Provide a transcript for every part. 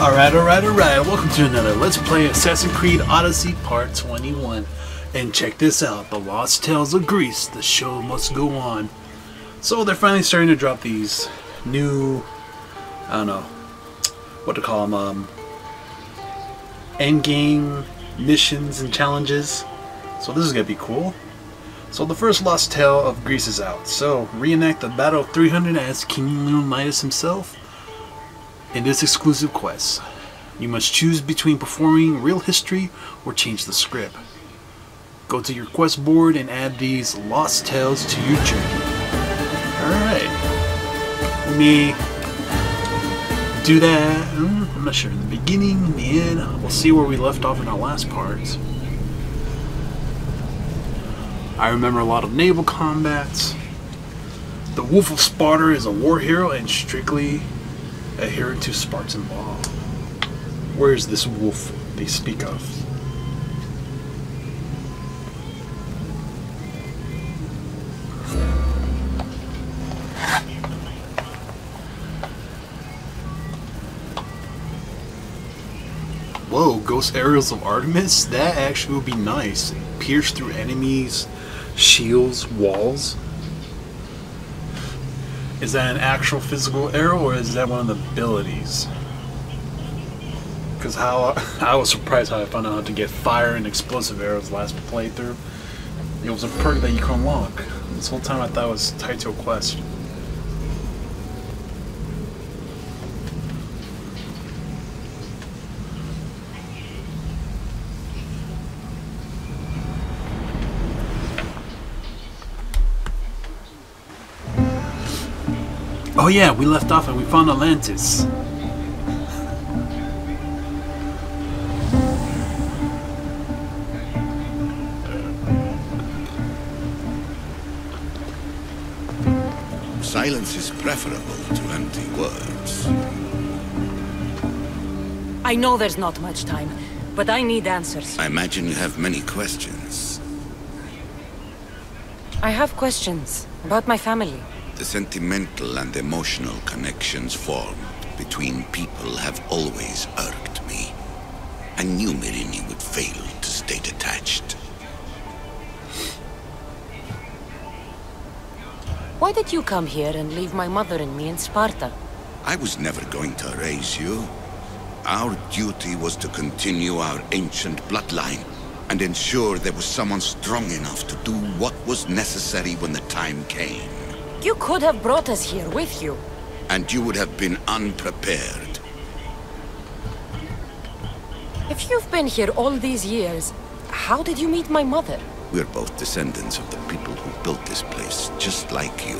Alright, welcome to another Let's Play Assassin's Creed Odyssey Part 21. And check this out, The Lost Tales of Greece, the show must go on. So they're finally starting to drop these new, I don't know, what to call them, endgame missions and challenges. So this is going to be cool. So the first Lost Tale of Greece is out. So reenact the Battle of 300 as King Leonidas himself. In this exclusive quest, you must choose between performing real history or change the script. Go to your quest board and add these lost tales to your journey. Alright. Let me do that. I'm not sure. In the beginning, the end. We'll see where we left off in our last parts. I remember a lot of naval combats. The Wolf of Sparta is a war hero and strictly adherent to Spartan law. Where is this wolf they speak of? Whoa, ghost arrows of Artemis? That actually would be nice. Pierce through enemies, shields, walls. Is that an actual physical arrow, or is that one of the abilities? Because I was surprised how I found out how to get fire and explosive arrows last playthrough. It was a perk that you could unlock. This whole time I thought it was tied to a quest. Oh yeah, we left off and we found Atlantis. Silence is preferable to empty words. I know there's not much time, but I need answers. I imagine you have many questions. I have questions about my family. The sentimental and emotional connections formed between people have always irked me. I knew Myrrine would fail to stay detached. Why did you come here and leave my mother and me in Sparta? I was never going to erase you. Our duty was to continue our ancient bloodline and ensure there was someone strong enough to do what was necessary when the time came. You could have brought us here with you. And you would have been unprepared. If you've been here all these years, how did you meet my mother? We're both descendants of the people who built this place, just like you.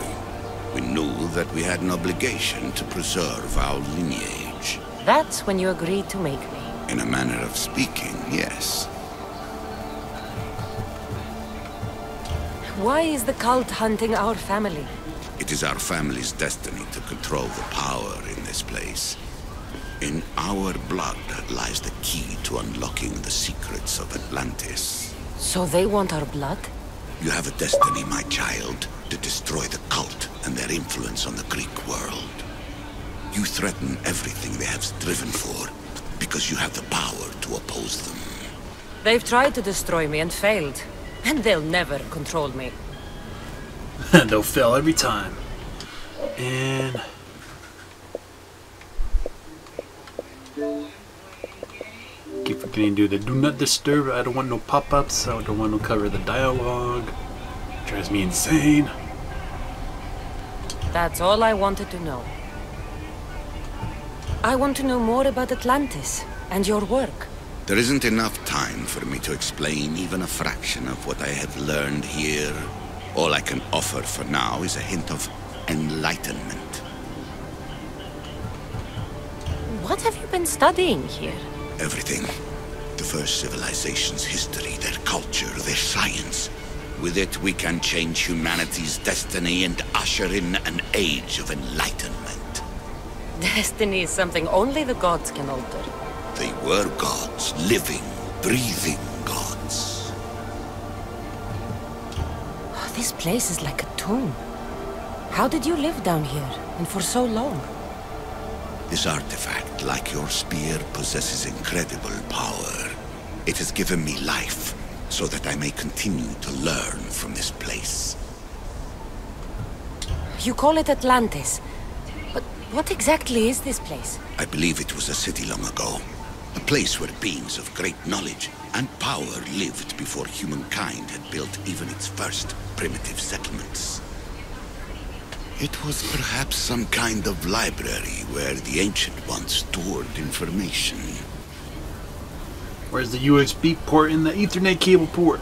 We knew that we had an obligation to preserve our lineage. That's when you agreed to make me. In a manner of speaking, yes. Why is the cult hunting our family? It is our family's destiny to control the power in this place. In our blood lies the key to unlocking the secrets of Atlantis. So they want our blood? You have a destiny, my child, to destroy the cult and their influence on the Greek world. You threaten everything they have striven for because you have the power to oppose them. They've tried to destroy me and failed, and they'll never control me. They'll fail every time. And keep forgetting to do the do not disturb. I don't want no pop-ups. I don't want to cover the dialogue. Drives me insane. That's all I wanted to know. I want to know more about Atlantis and your work. There isn't enough time for me to explain even a fraction of what I have learned here. All I can offer for now is a hint of enlightenment. What have you been studying here? Everything. The first civilization's history, their culture, their science. With it, we can change humanity's destiny and usher in an age of enlightenment. Destiny is something only the gods can alter. They were gods, living, breathing gods. This place is like a tomb. How did you live down here, and for so long? This artifact, like your spear, possesses incredible power. It has given me life, so that I may continue to learn from this place. You call it Atlantis. But what exactly is this place? I believe it was a city long ago. A place where beings of great knowledge and power lived before humankind had built even its first primitive settlements. It was perhaps some kind of library where the Ancient Ones stored information. Where's the USB port in the Ethernet cable port?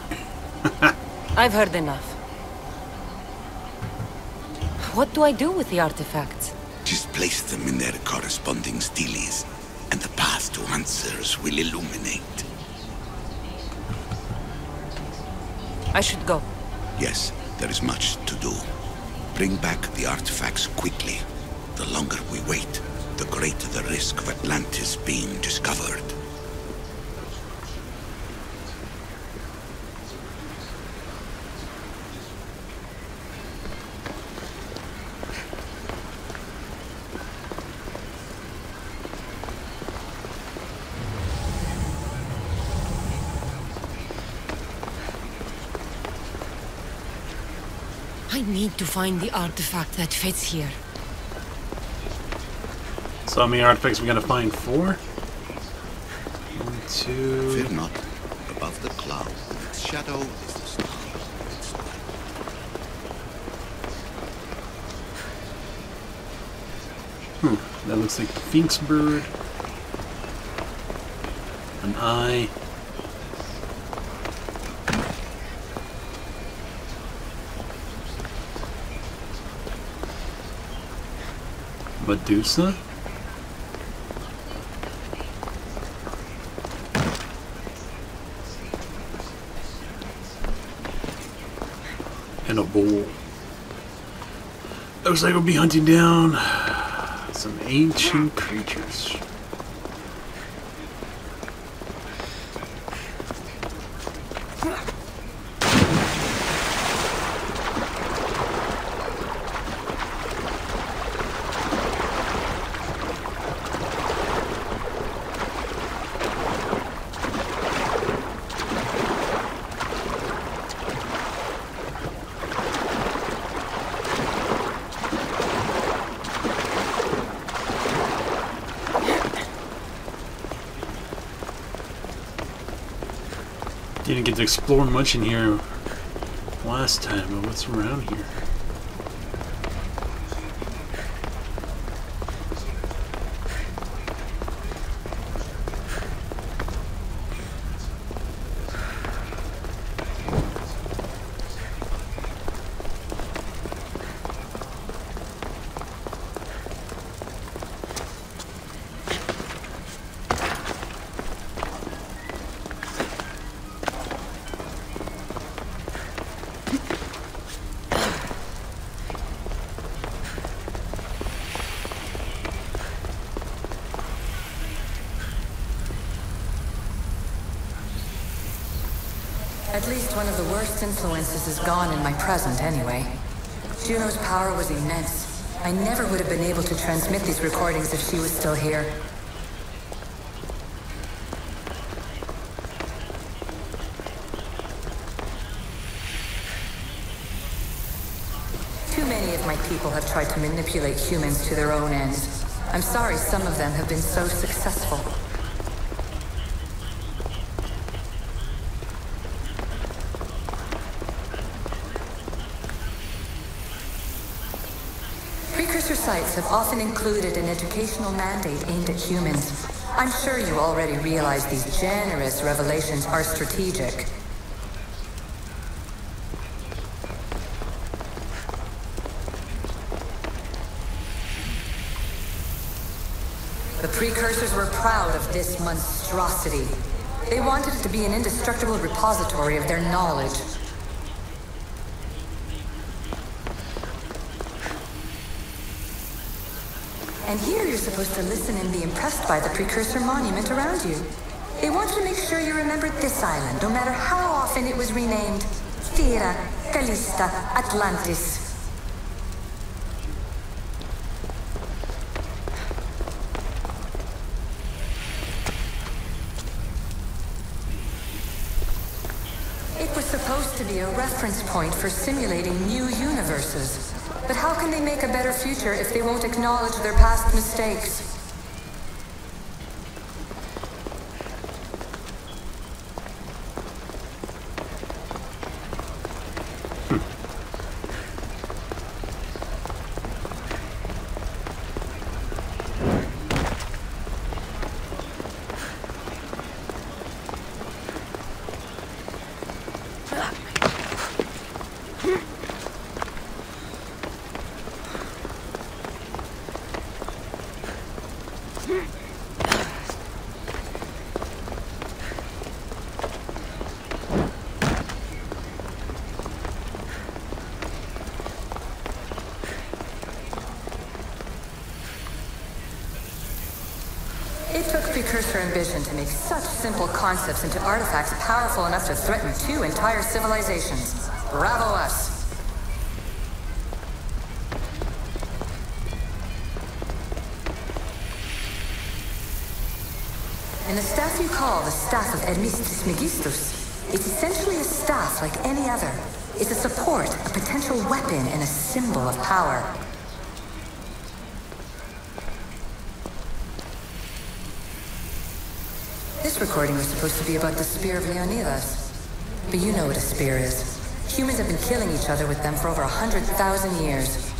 I've heard enough. What do I do with the artifacts? Just place them in their corresponding steles, and the path to answers will illuminate. I should go. Yes, there is much to do. Bring back the artifacts quickly. The longer we wait, the greater the risk of Atlantis being discovered. I need to find the artifact that fits here. So how many artifacts we gotta find? 4? 1, 2... Fear not. Above the cloud, its shadow is the star. That looks like a Phoenix bird. An eye. Medusa? And a bull. Looks like we'll be hunting down some ancient creatures. Didn't get to explore much in here last time, but what's around here? At least one of the worst influences is gone in my present, anyway. Juno's power was immense. I never would have been able to transmit these recordings if she was still here. Too many of my people have tried to manipulate humans to their own ends. I'm sorry some of them have been so successful. Precursor sites have often included an educational mandate aimed at humans. I'm sure you already realize these generous revelations are strategic. The Precursors were proud of this monstrosity. They wanted it to be an indestructible repository of their knowledge. And here you're supposed to listen and be impressed by the Precursor monument around you. They wanted to make sure you remembered this island, no matter how often it was renamed. Thera, Callista, Atlantis. to be a reference point for simulating new universes. But how can they make a better future if they won't acknowledge their past mistakes? It took Precursor ambition to make such simple concepts into artifacts powerful enough to threaten 2 entire civilizations. Bravo us! And the staff you call the Staff of Hermistus Megistus, it's essentially a staff like any other. It's a support, a potential weapon, and a symbol of power. This recording was supposed to be about the Spear of Leonidas. But you know what a spear is. Humans have been killing each other with them for over 100,000 years.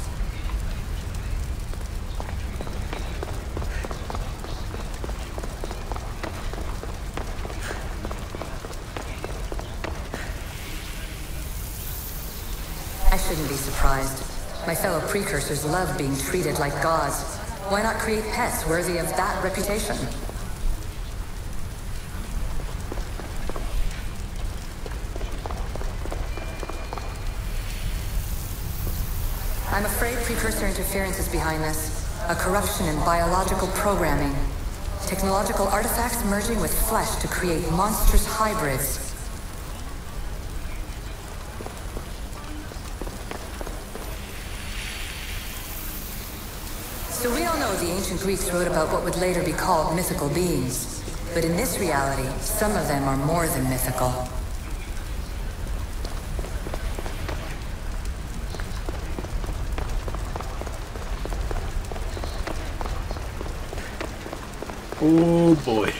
I shouldn't be surprised. My fellow precursors love being treated like gods. Why not create pets worthy of that reputation? I'm afraid Precursor interference is behind this. A corruption in biological programming. Technological artifacts merging with flesh to create monstrous hybrids. So we all know the ancient Greeks wrote about what would later be called mythical beings. But in this reality, some of them are more than mythical. Oh boy.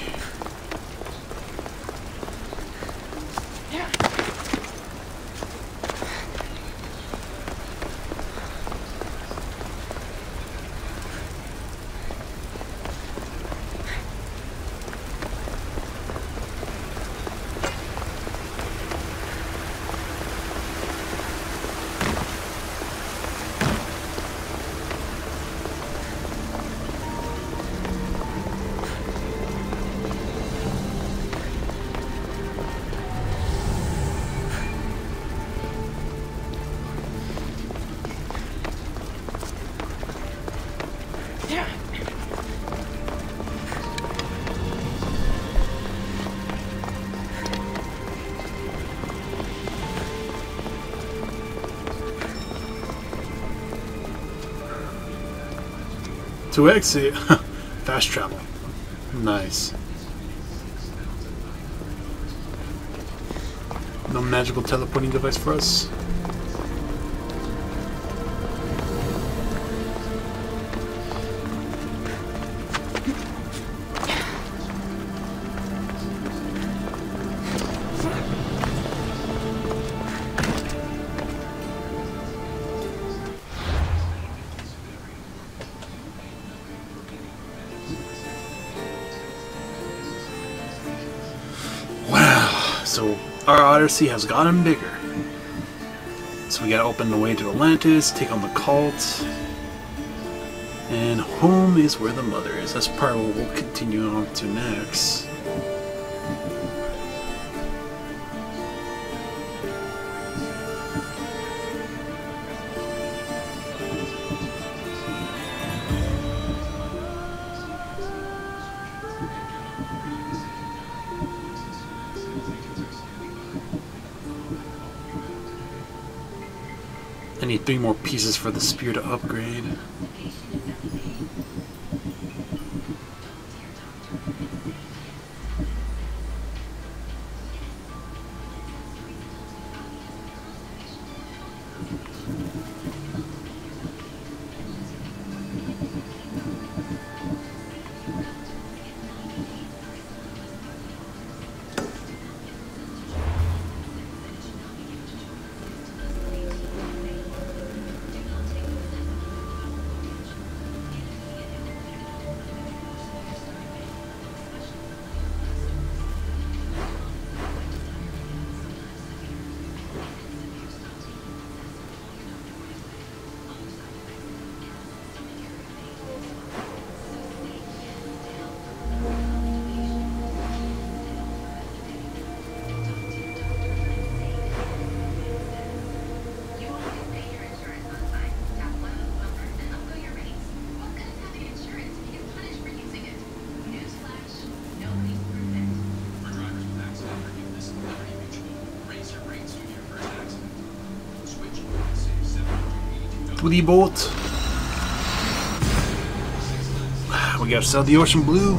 To exit, fast travel. Nice. No magical teleporting device for us. So our Odyssey has gotten bigger. So we gotta open the way to Atlantis, take on the cult, and home is where the mother is. That's part of what we'll continue on to next. I need 3 more pieces for the spear to upgrade. with E-Bolt. We gotta sell the Ocean Blue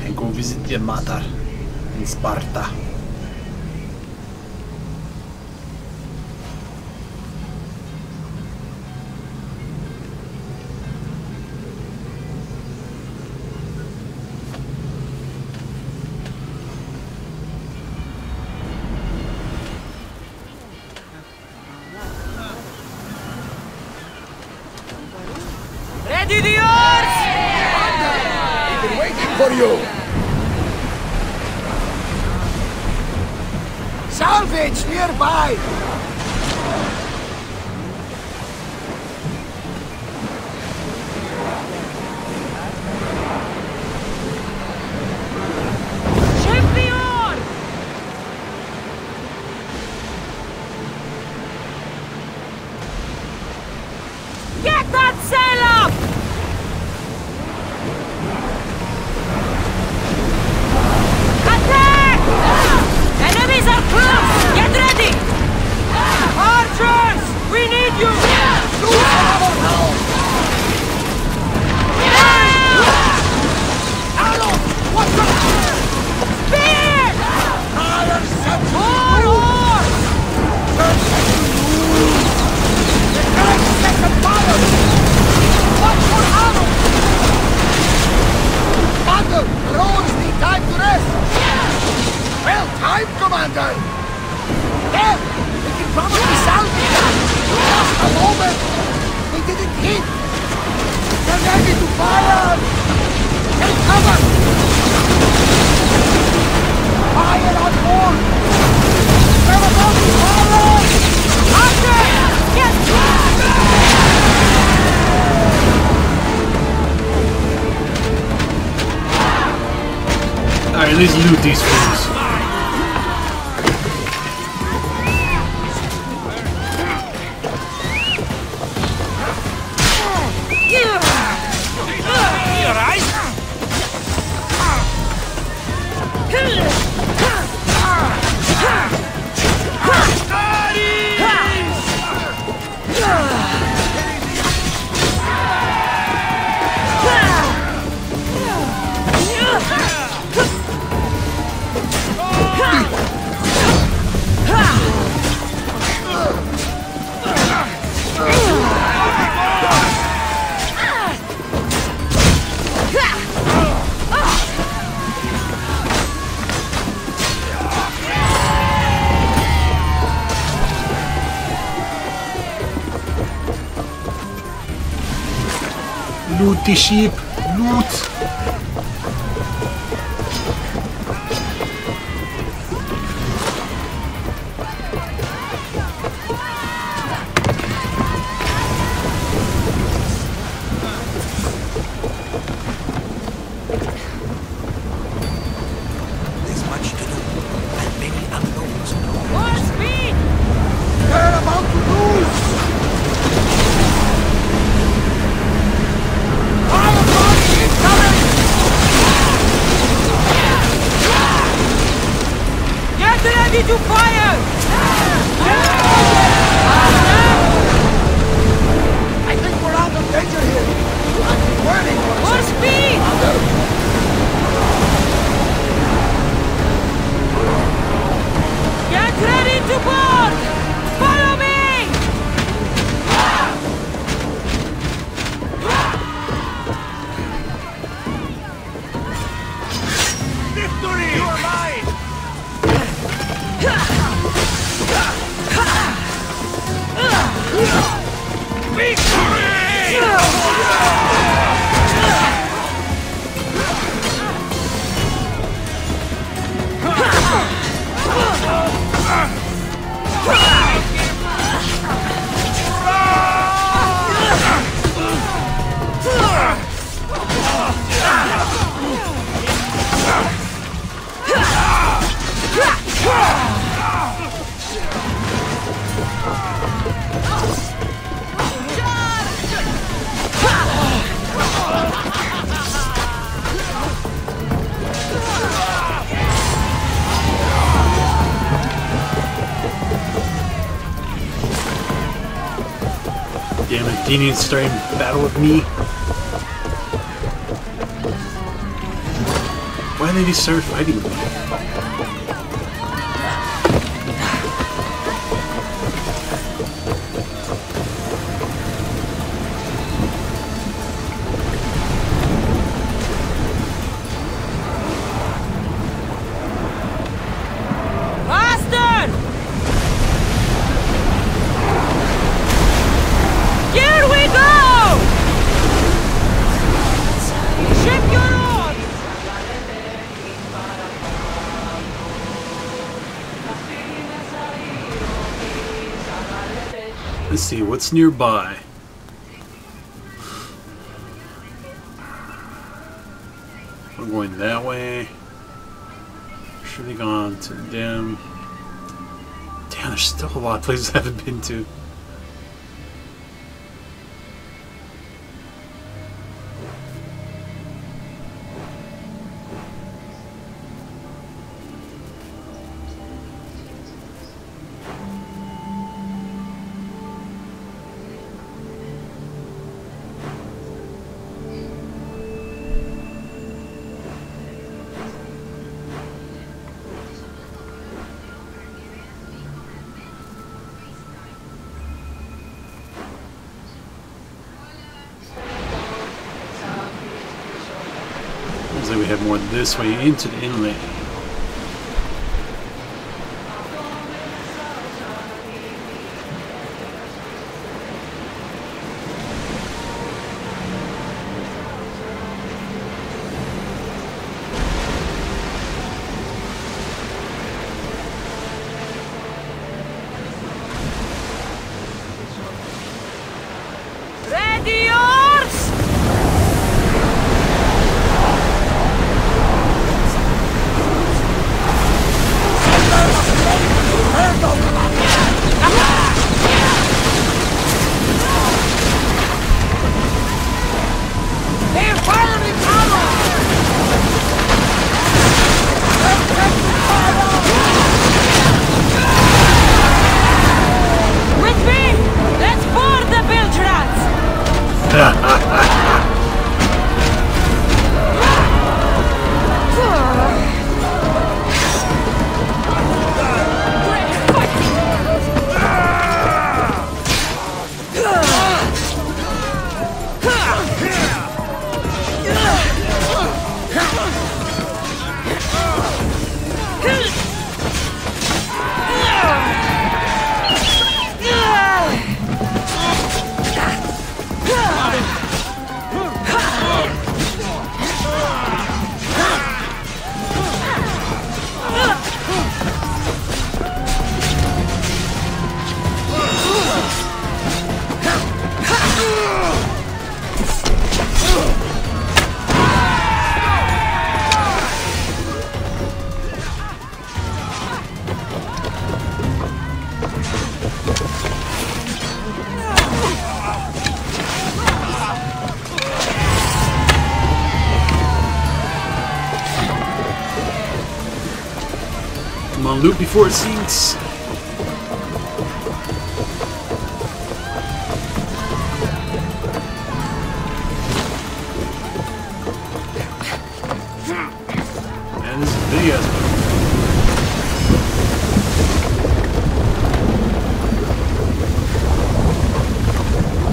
and go visit the Matar in Sparta. Ready the oars! We've been waiting for you! Salvage nearby! Ship the oar! Get that sail up! Attack! Enemies are close! Get ready! Archers! We need you! Spear! More oars! Commander, drones need time to rest! Well, time, Commander! There! We can probably salvage that! Just a moment! We didn't hit! They're ready to fire! Take cover! Fire on board! They're about to fire! Archer! Get Alright, let's loot these fools. Loot the sheep! Loot! There's much to do, and many unknowns. more speed! They're about to lose! Fire party incoming! Get ready to fire! I think we're out of danger here. I've been waiting for More this. speed! Get ready to board! Follow me! Victory! You are mine! Damn it, Athenians starting battle with me. Why did he start fighting with me? Let's see, what's nearby? We're going that way. Should have gone to them. Damn, there's still a lot of places I haven't been to. Looks like we have more this way into the inlet. Ready yours! They're firing armor! With me! Let's board the bilge rats! Come on, loot before it sinks. Man, this is a big ass boat.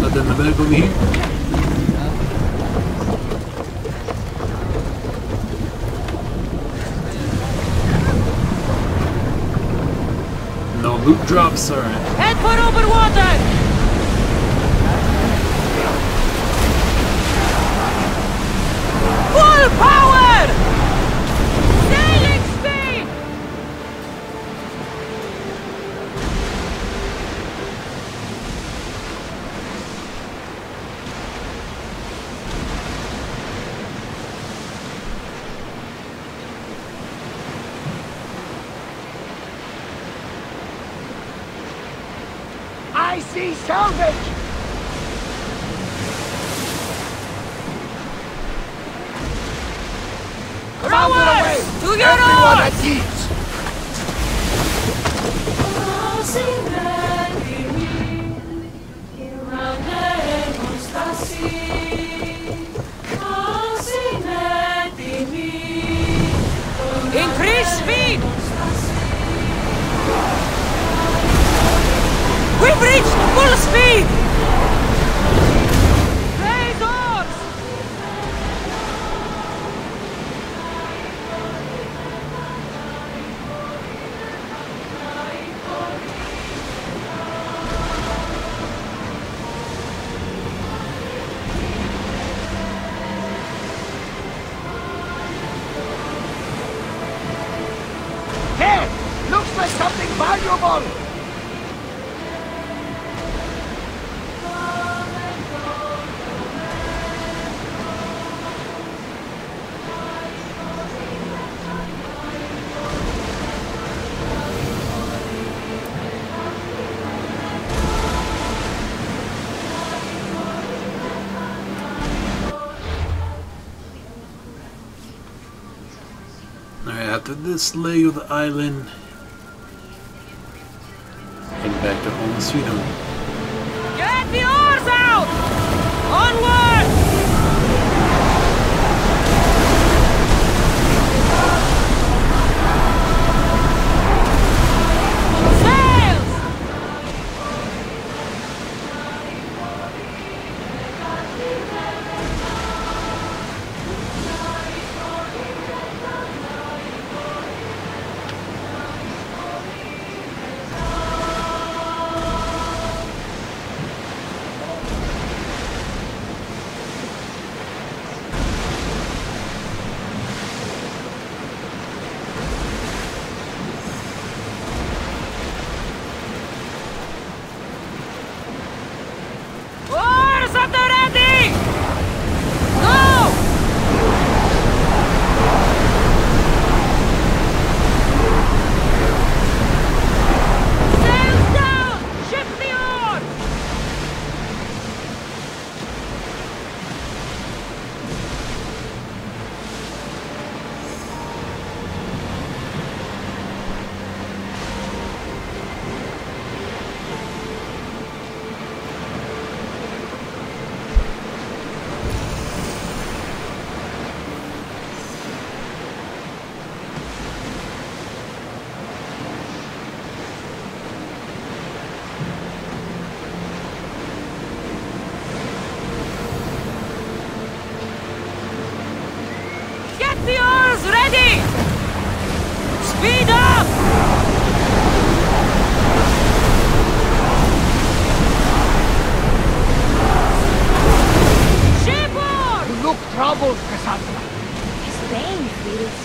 Nothing in the back over here. No loot drops, alright. Head for over water! Full power! Sailing speed! I see salvage! Round it away! To your Everyone oars! at ease! Round Increase speed! We've reached full speed! Raise oars! Hey! Looks like something valuable! Alright, after this leg of the island, head back to home sweet home. Get the oars out! Onward! Sails! Oars at the ready! Go! Sails down! Shift the oars! Get the oars ready! Speed up! Shipboard! You look troubled, Cassandra. His name feels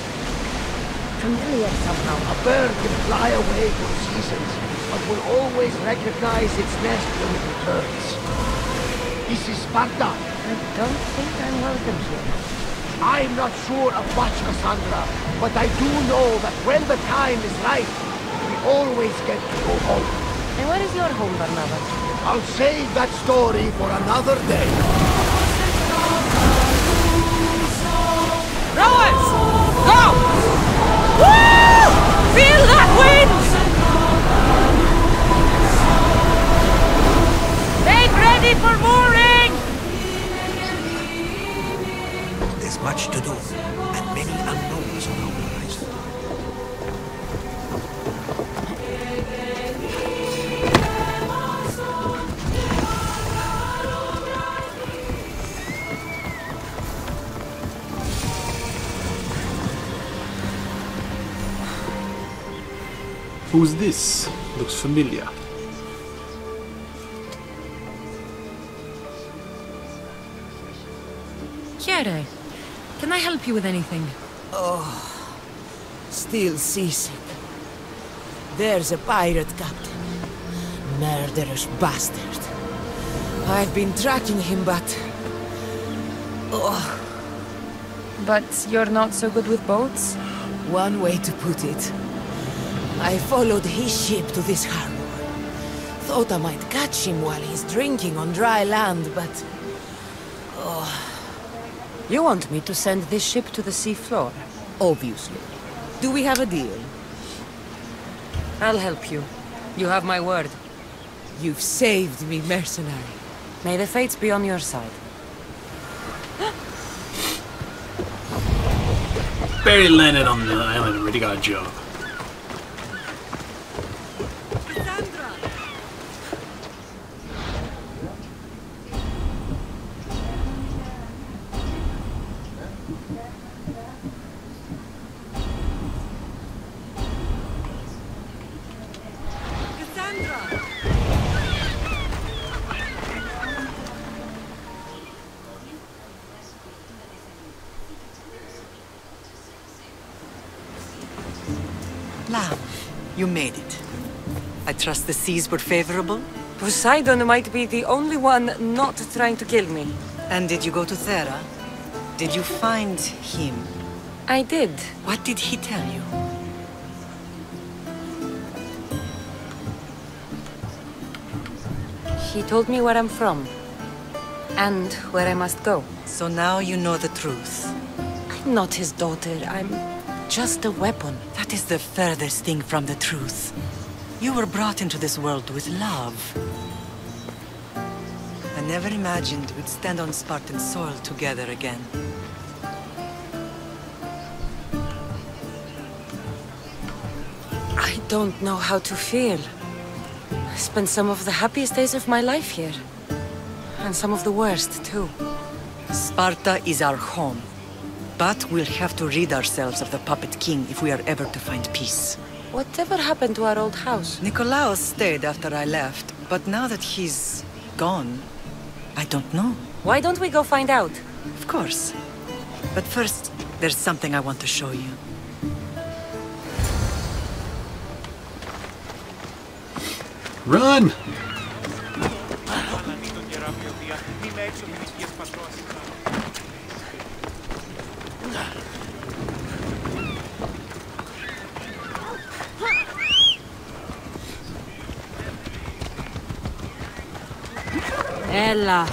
familiar somehow. A bird can fly away for seasons, but will always recognize its nest when it returns. This is Sparta. I don't think I'm welcome here. I'm not sure of much, Cassandra, but I do know that when the time is right, we always get to go home. And where is your home, Barnabas? I'll save that story for another day. Rowers! Go! Woo! Feel that wind! Make ready for mooring! There's much to do, and many unknowns on our horizon. Who's this? Looks familiar. Chiere, can I help you with anything? Still seasick. There's a pirate captain. Murderous bastard. I've been tracking him, but... Oh, But you're not so good with boats? one way to put it. I followed his ship to this harbor. Thought I might catch him while he's drinking on dry land, but... You want me to send this ship to the seafloor? obviously. Do we have a deal? I'll help you. You have my word. You've saved me, mercenary. May the fates be on your side. barely landed on the island, already got a job. Lamb, you made it. I trust the seas were favorable? Poseidon might be the only one not trying to kill me. And did you go to Thera? Did you find him? I did. What did he tell you? He told me where I'm from. And where I must go. So now you know the truth. I'm not his daughter. I'm just a weapon. That is the furthest thing from the truth. You were brought into this world with love. I never imagined we'd stand on Spartan soil together again. I don't know how to feel. I spent some of the happiest days of my life here. And some of the worst, too. Sparta is our home. But we'll have to rid ourselves of the Puppet King if we are ever to find peace. Whatever happened to our old house? Nikolaos stayed after I left, but now that he's gone, I don't know. Why don't we go find out? Of course. But first, there's something I want to show you. Run! Ella.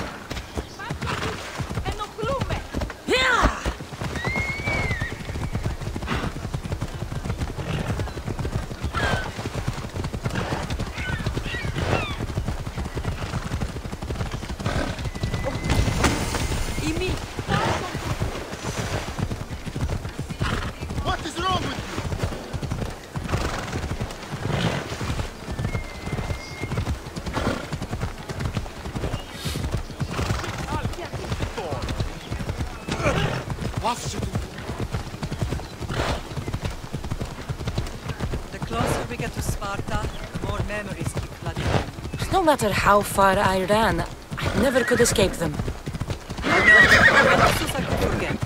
What is wrong with you? The closer we get to Sparta, the more memories keep flooding in. No matter how far I ran, I never could escape them. I know. What else I could forget?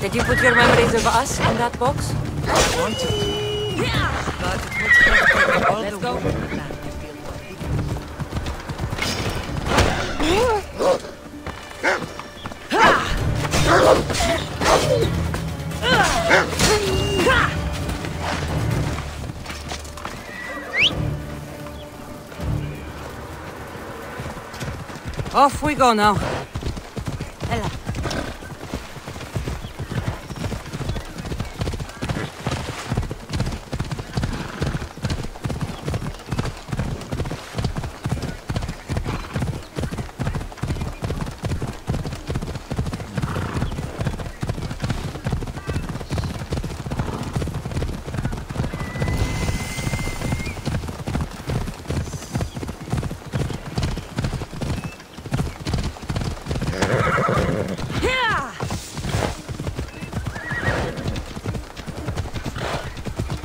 Did you put your memories of us in that box? I want to. But it would have taken all Let's the go. work and plan to build one big. Off we go now. Ella.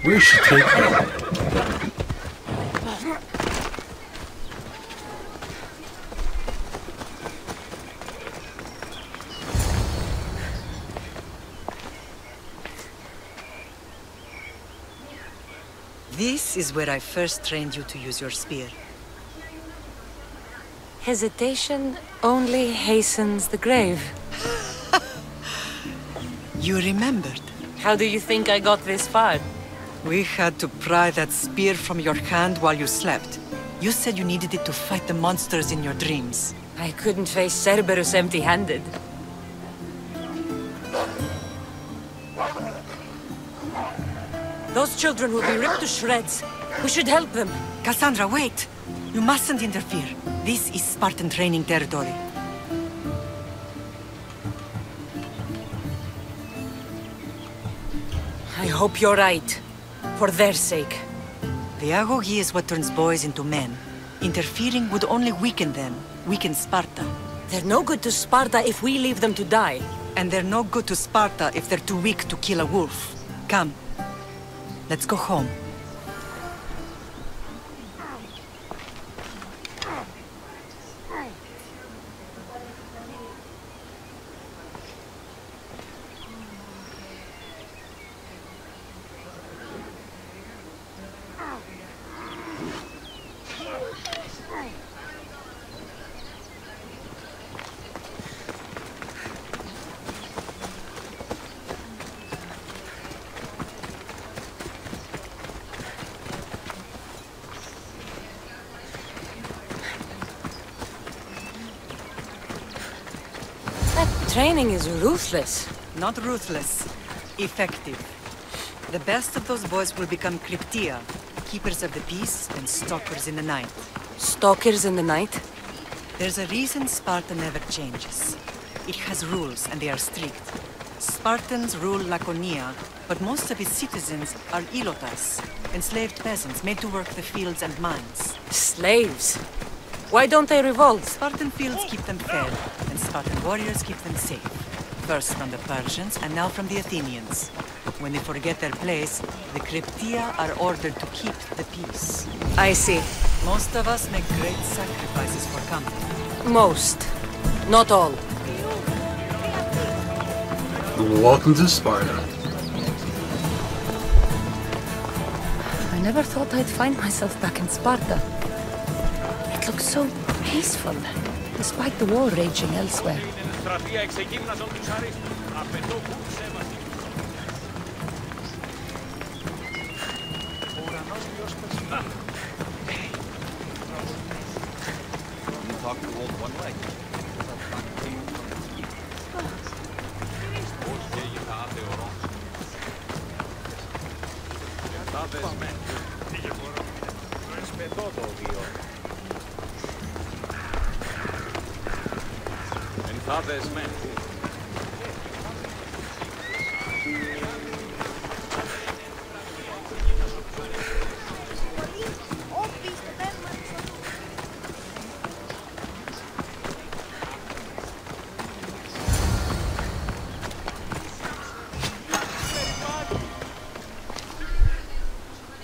Where should she take me? This is where I first trained you to use your spear. Hesitation only hastens the grave. You remembered. How do you think I got this far? We had to pry that spear from your hand while you slept. You said you needed it to fight the monsters in your dreams. I couldn't face Cerberus empty-handed. Those children will be ripped to shreds. We should help them. Cassandra, wait! You mustn't interfere. This is Spartan training territory. I hope you're right. For their sake. The agoge is what turns boys into men. Interfering would only weaken them, weaken Sparta. They're no good to Sparta if we leave them to die. And they're no good to Sparta if they're too weak to kill a wolf. Come. Let's go home. Training is ruthless. Not ruthless. Effective. The best of those boys will become Cryptia, keepers of the peace and stalkers in the night. Stalkers in the night? There's a reason Sparta never changes. It has rules, and they are strict. Spartans rule Laconia, but most of its citizens are ilotas, enslaved peasants made to work the fields and mines. Slaves? Why don't they revolt? Spartan fields keep them fed, and Spartan warriors keep them safe. First from the Persians, and now from the Athenians. When they forget their place, the Cryptia are ordered to keep the peace. I see. Most of us make great sacrifices for comfort. Most. Not all. Welcome to Sparta. I never thought I'd find myself back in Sparta. It looks so peaceful, despite the war raging elsewhere.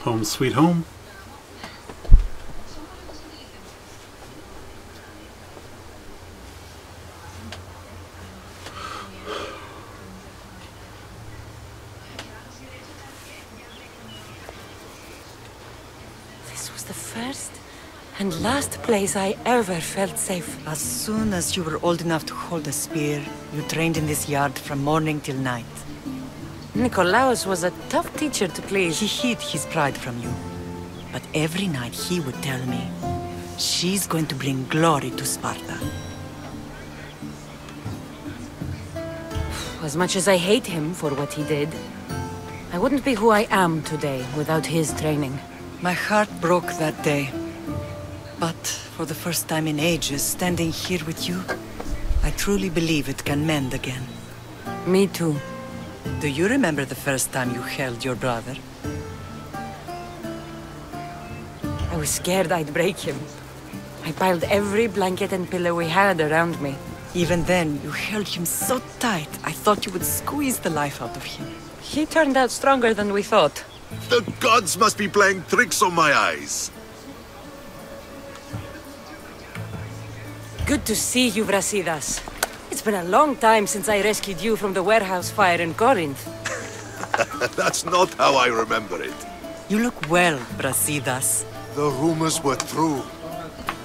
Home sweet home. This was the first and last place I ever felt safe. As soon as you were old enough to hold a spear, you trained in this yard from morning till night. Nikolaos was a tough teacher to please. He hid his pride from you. But every night he would tell me, she's going to bring glory to Sparta. As much as I hate him for what he did, I wouldn't be who I am today without his training. My heart broke that day. But for the first time in ages, standing here with you, I truly believe it can mend again. Me too. Do you remember the first time you held your brother? I was scared I'd break him. I piled every blanket and pillow we had around me. Even then, you held him so tight, I thought you would squeeze the life out of him. He turned out stronger than we thought. The gods must be playing tricks on my eyes. Good to see you, Brasidas. It's been a long time since I rescued you from the warehouse fire in Corinth. That's not how I remember it. You look well, Brasidas. The rumors were true.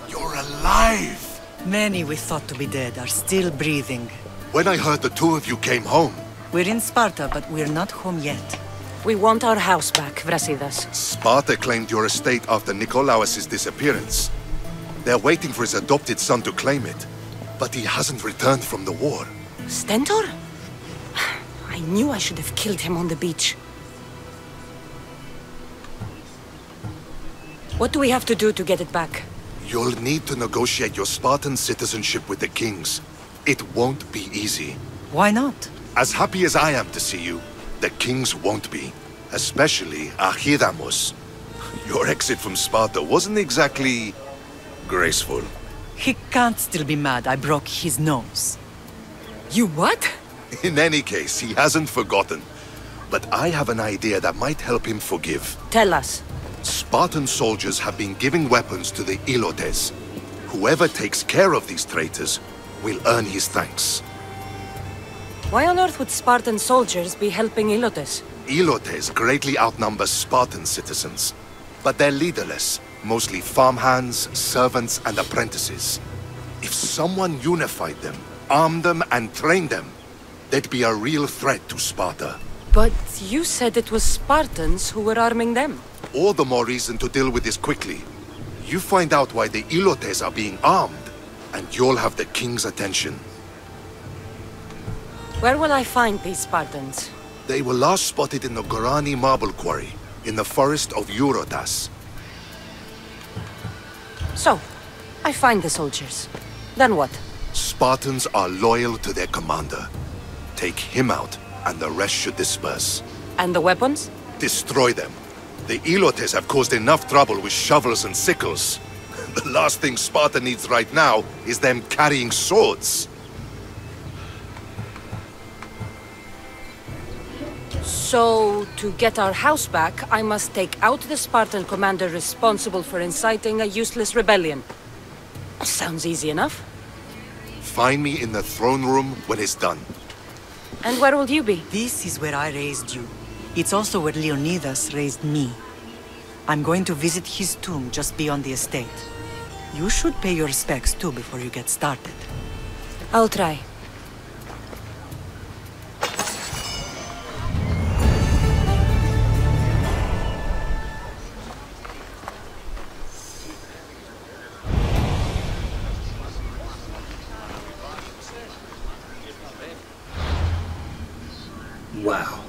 You're alive! Many we thought to be dead are still breathing. When I heard the two of you came home... We're in Sparta, but we're not home yet. We want our house back, Brasidas. Sparta claimed your estate after Nikolaos' disappearance. They're waiting for his adopted son to claim it. But he hasn't returned from the war. Stentor? I knew I should have killed him on the beach. What do we have to do to get it back? You'll need to negotiate your Spartan citizenship with the kings. It won't be easy. Why not? As happy as I am to see you, the kings won't be. Especially Archidamos. Your exit from Sparta wasn't exactly graceful. He can't still be mad I broke his nose. You what? In any case, he hasn't forgotten. But I have an idea that might help him forgive. Tell us. Spartan soldiers have been giving weapons to the Ilotes. Whoever takes care of these traitors will earn his thanks. Why on earth would Spartan soldiers be helping Ilotes? Ilotes greatly outnumber Spartan citizens, but they're leaderless, mostly farmhands, servants, and apprentices. If someone unified them, armed them, and trained them, they'd be a real threat to Sparta. But you said it was Spartans who were arming them. All the more reason to deal with this quickly. You find out why the Ilotes are being armed, and you'll have the king's attention. Where will I find these Spartans? They were last spotted in the Gorani marble quarry, in the forest of Eurotas. So, I find the soldiers. Then what? Spartans are loyal to their commander. Take him out, and the rest should disperse. And the weapons? Destroy them. The Ilotes have caused enough trouble with shovels and sickles. The last thing Sparta needs right now is them carrying swords. So, to get our house back, I must take out the Spartan commander responsible for inciting a useless rebellion. Sounds easy enough. Find me in the throne room when it's done. And where will you be? This is where I raised you. It's also where Leonidas raised me. I'm going to visit his tomb just beyond the estate. You should pay your respects too before you get started. I'll try. Wow.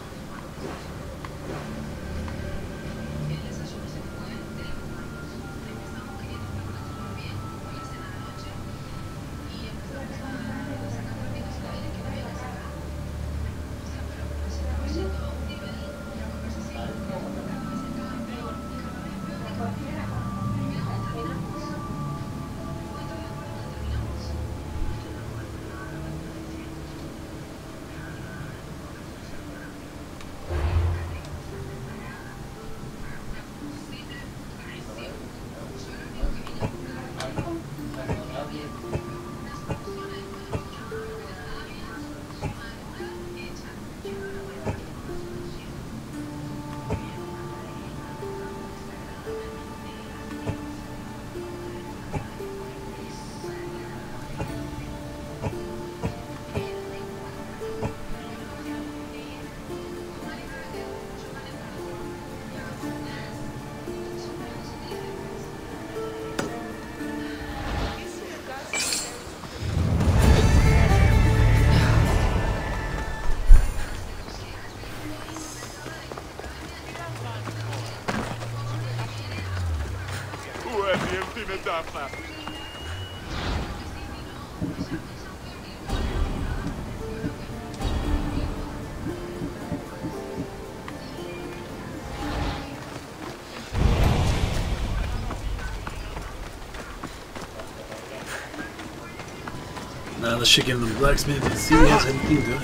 Now let's check in the blacksmith and see if he has anything good.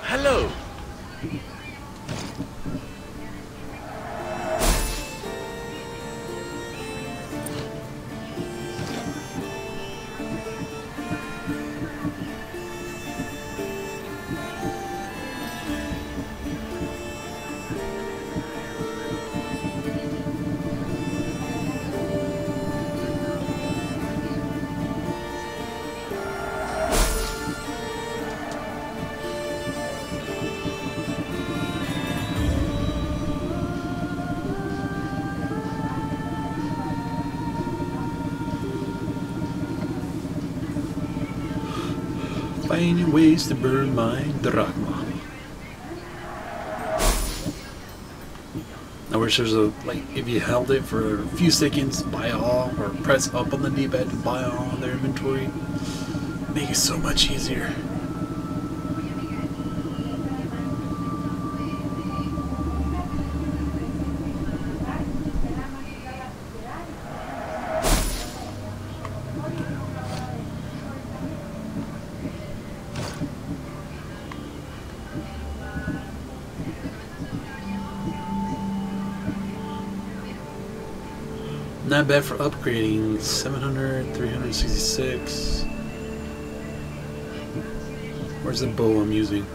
Hello. Finding ways to burn my drachma. I wish there's a, like, if you held it for a few seconds, buy all, or press up on the D-pad to buy all of their inventory. Make it so much easier. Not bad for upgrading. 700, 366. Where's the bow I'm using?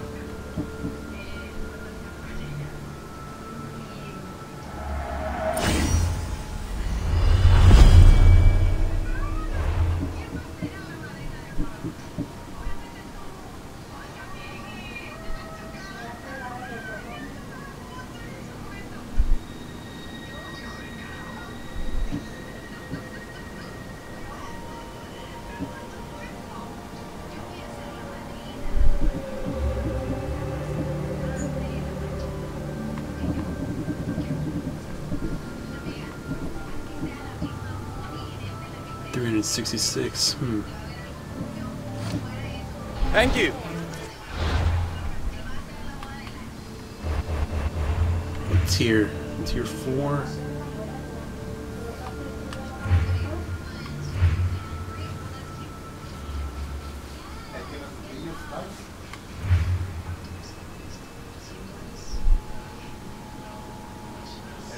$366. Thank you. What tier? Tier 4.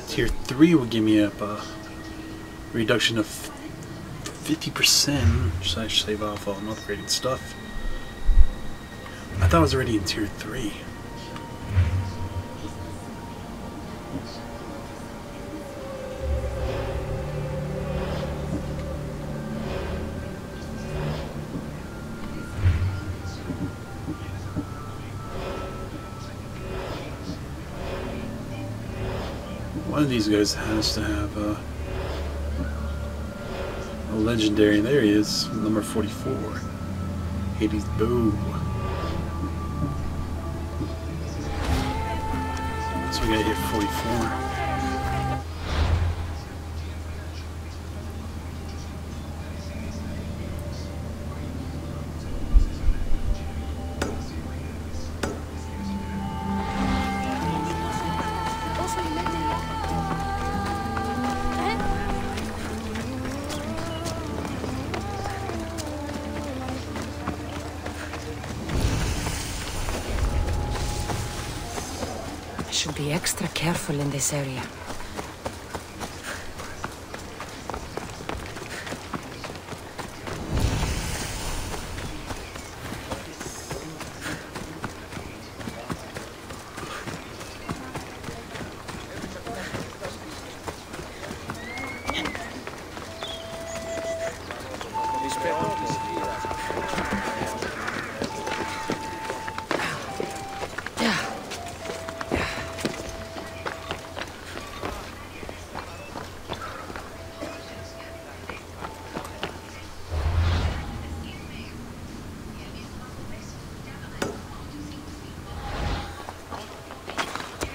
Tier 3 will give me a reduction of 50%. Should I save off on upgraded stuff? I thought I was already in tier 3. One of these guys has to have a legendary. There he is, number 44. Hades Bow. So we gotta hit 44. Should be extra careful in this area.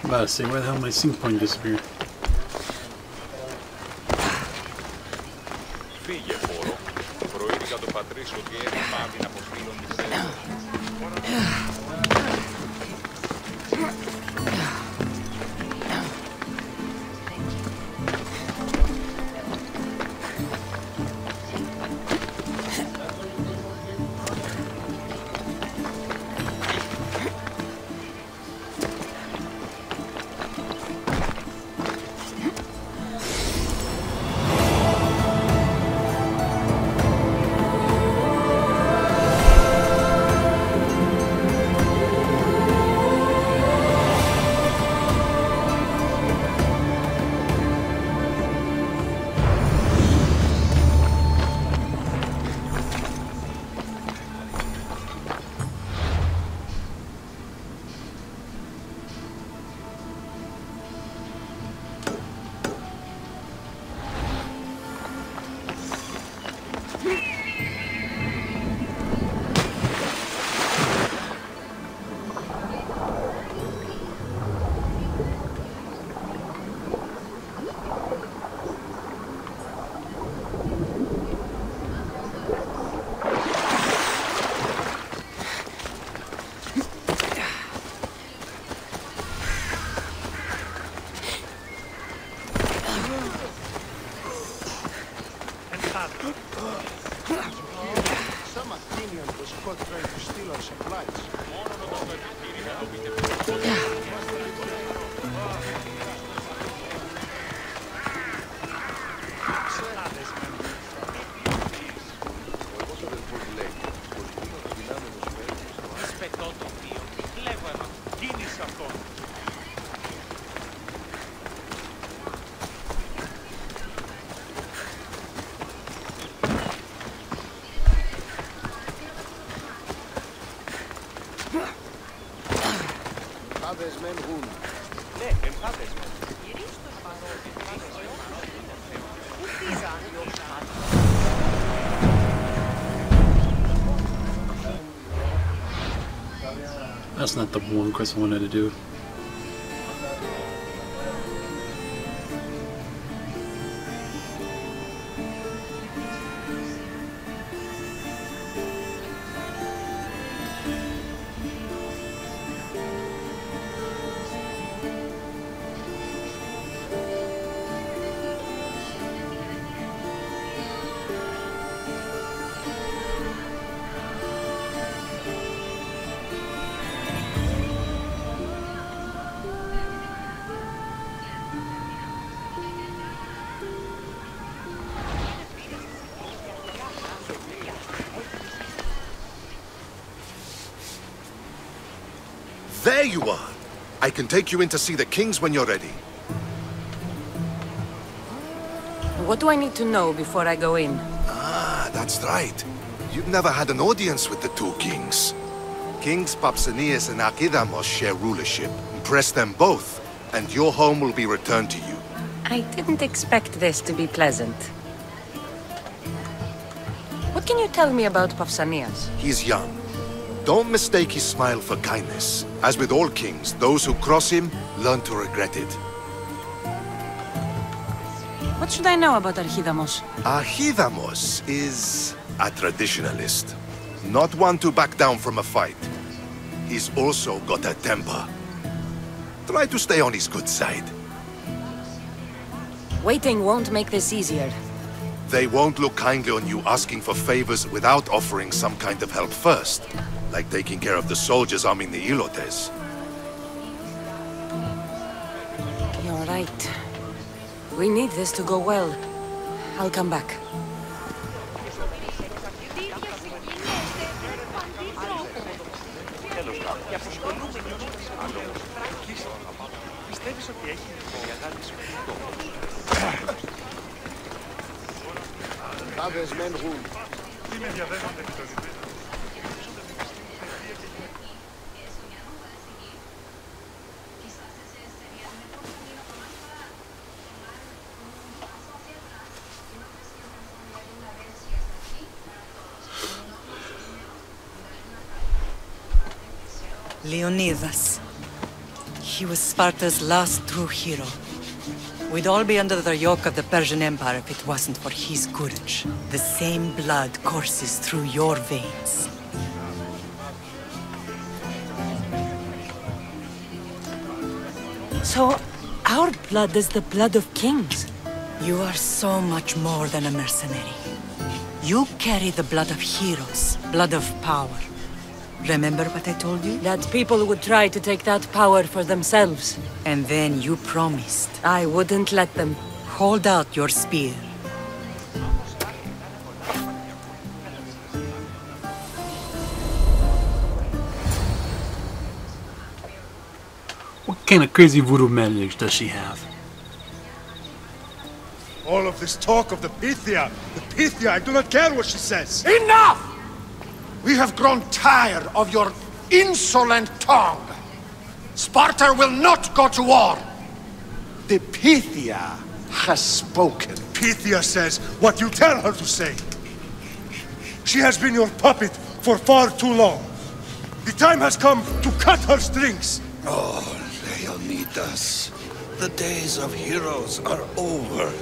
I'm about to say, where the hell did my sync point disappear? Φύγε, Φόρο. Προείδηκα το πατρίς ότι έχει πάβει να αποστείλουν τις θέσεις. That's not the one quest I wanted to do. There you are! I can take you in to see the kings when you're ready. What do I need to know before I go in? Ah, that's right. You've never had an audience with the two kings. Kings Pausanias and Archidamos share rulership. Impress them both, and your home will be returned to you. I didn't expect this to be pleasant. What can you tell me about Pausanias? He's young. Don't mistake his smile for kindness. As with all kings, those who cross him learn to regret it. What should I know about Archidamos? Archidamos is a traditionalist. Not one to back down from a fight. He's also got a temper. Try to stay on his good side. Waiting won't make this easier. They won't look kindly on you asking for favors without offering some kind of help first. Like taking care of the soldiers arming the Ilotes. You're right. We need this to go well. I'll come back. Leonidas. He was Sparta's last true hero. We'd all be under the yoke of the Persian Empire if it wasn't for his courage. The same blood courses through your veins. So, our blood is the blood of kings? You are so much more than a mercenary. You carry the blood of heroes, blood of power. Remember what I told you? That people would try to take that power for themselves. And then you promised. I wouldn't let them. Hold out your spear. What kind of crazy voodoo magic does she have? All of this talk of the Pythia, I do not care what she says. Enough! We have grown tired of your insolent tongue. Sparta will not go to war. The Pythia has spoken. Pythia says what you tell her to say. She has been your puppet for far too long. The time has come to cut her strings. Oh, Leonidas, the days of heroes are over.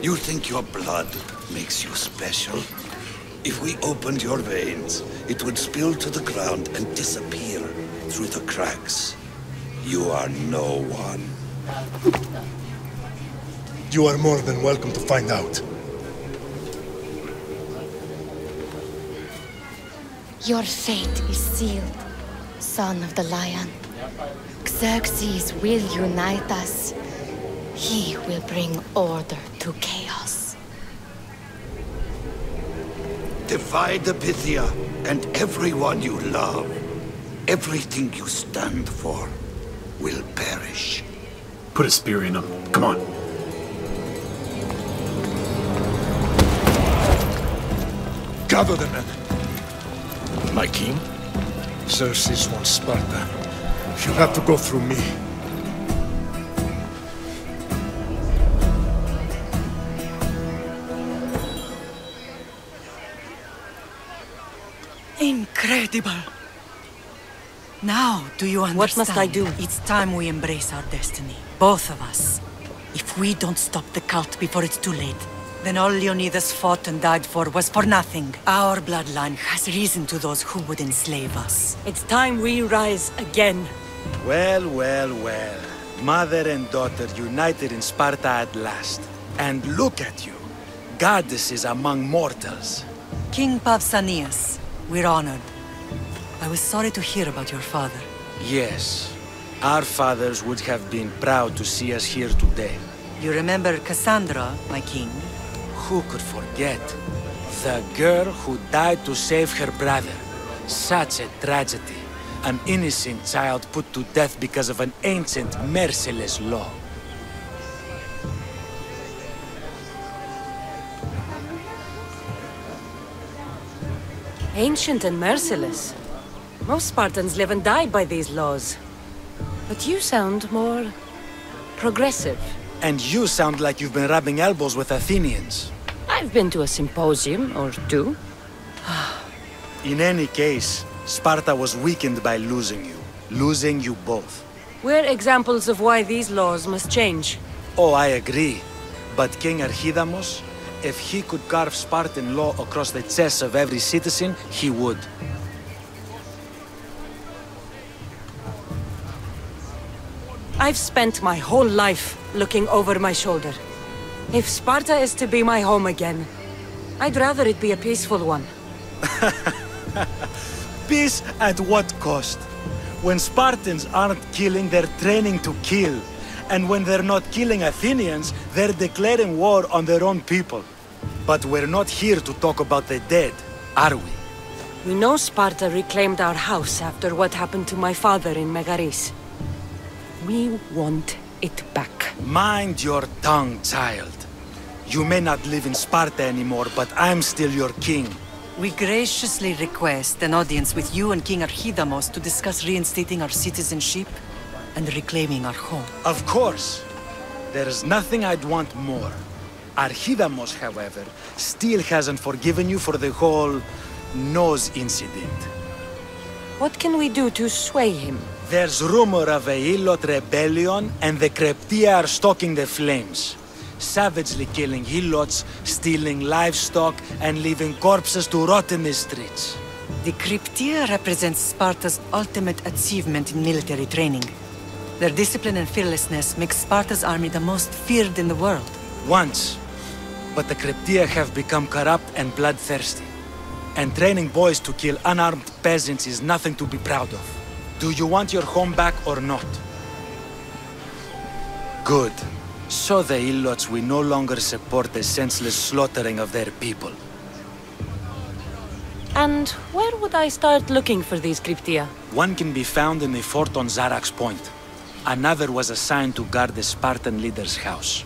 You think your blood makes you special? If we opened your veins, it would spill to the ground and disappear through the cracks. You are no one. You are more than welcome to find out. Your fate is sealed. son of the lion. Xerxes will unite us. He will bring order to chaos. Divide the Pythia and everyone you love. Everything you stand for will perish. Put a spear in him. Come on. Gather the men. My king, Xerxes wants Sparta. He'll have to go through me. Incredible! Now, do you understand? What must I do? It's time we embrace our destiny. Both of us. If we don't stop the cult before it's too late, then all Leonidas fought and died for was for nothing. Our bloodline has risen to those who would enslave us. It's time we rise again. Well, well, well. Mother and daughter united in Sparta at last. And look at you. Goddesses among mortals. King Pausanias, we're honored. I was sorry to hear about your father. Yes. Our fathers would have been proud to see us here today. You remember Cassandra, my king? Who could forget? The girl who died to save her brother. Such a tragedy. An innocent child put to death because of an ancient, merciless law. Ancient and merciless. Most Spartans live and die by these laws. But you sound more progressive. And you sound like you've been rubbing elbows with Athenians. I've been to a symposium or two. In any case, Sparta was weakened by losing you. Losing you both. We're examples of why these laws must change. Oh, I agree. But King Archidamos, if he could carve Spartan law across the chests of every citizen, he would. I've spent my whole life looking over my shoulder. If Sparta is to be my home again, I'd rather it be a peaceful one. Peace at what cost? When Spartans aren't killing, they're training to kill. And when they're not killing Athenians, they're declaring war on their own people. But we're not here to talk about the dead, are we? We know Sparta reclaimed our house after what happened to my father in Megaris. We want it back. Mind your tongue, child. You may not live in Sparta anymore, but I'm still your king. We graciously request an audience with you and King Archidamos to discuss reinstating our citizenship and reclaiming our home. Of course. There's nothing I'd want more. Archidamos, however, still hasn't forgiven you for the whole nose incident. What can we do to sway him? There's rumor of a Helot rebellion, and the Kryptia are stoking the flames. Savagely killing Helots, stealing livestock, and leaving corpses to rot in the streets. The Kryptia represents Sparta's ultimate achievement in military training. Their discipline and fearlessness makes Sparta's army the most feared in the world. Once. But the Kryptia have become corrupt and bloodthirsty. And training boys to kill unarmed peasants is nothing to be proud of. Do you want your home back or not? Good. So the Ilots will no longer support the senseless slaughtering of their people. And where would I start looking for these Kryptia? One can be found in the fort on Zarax Point. Another was assigned to guard the Spartan leader's house.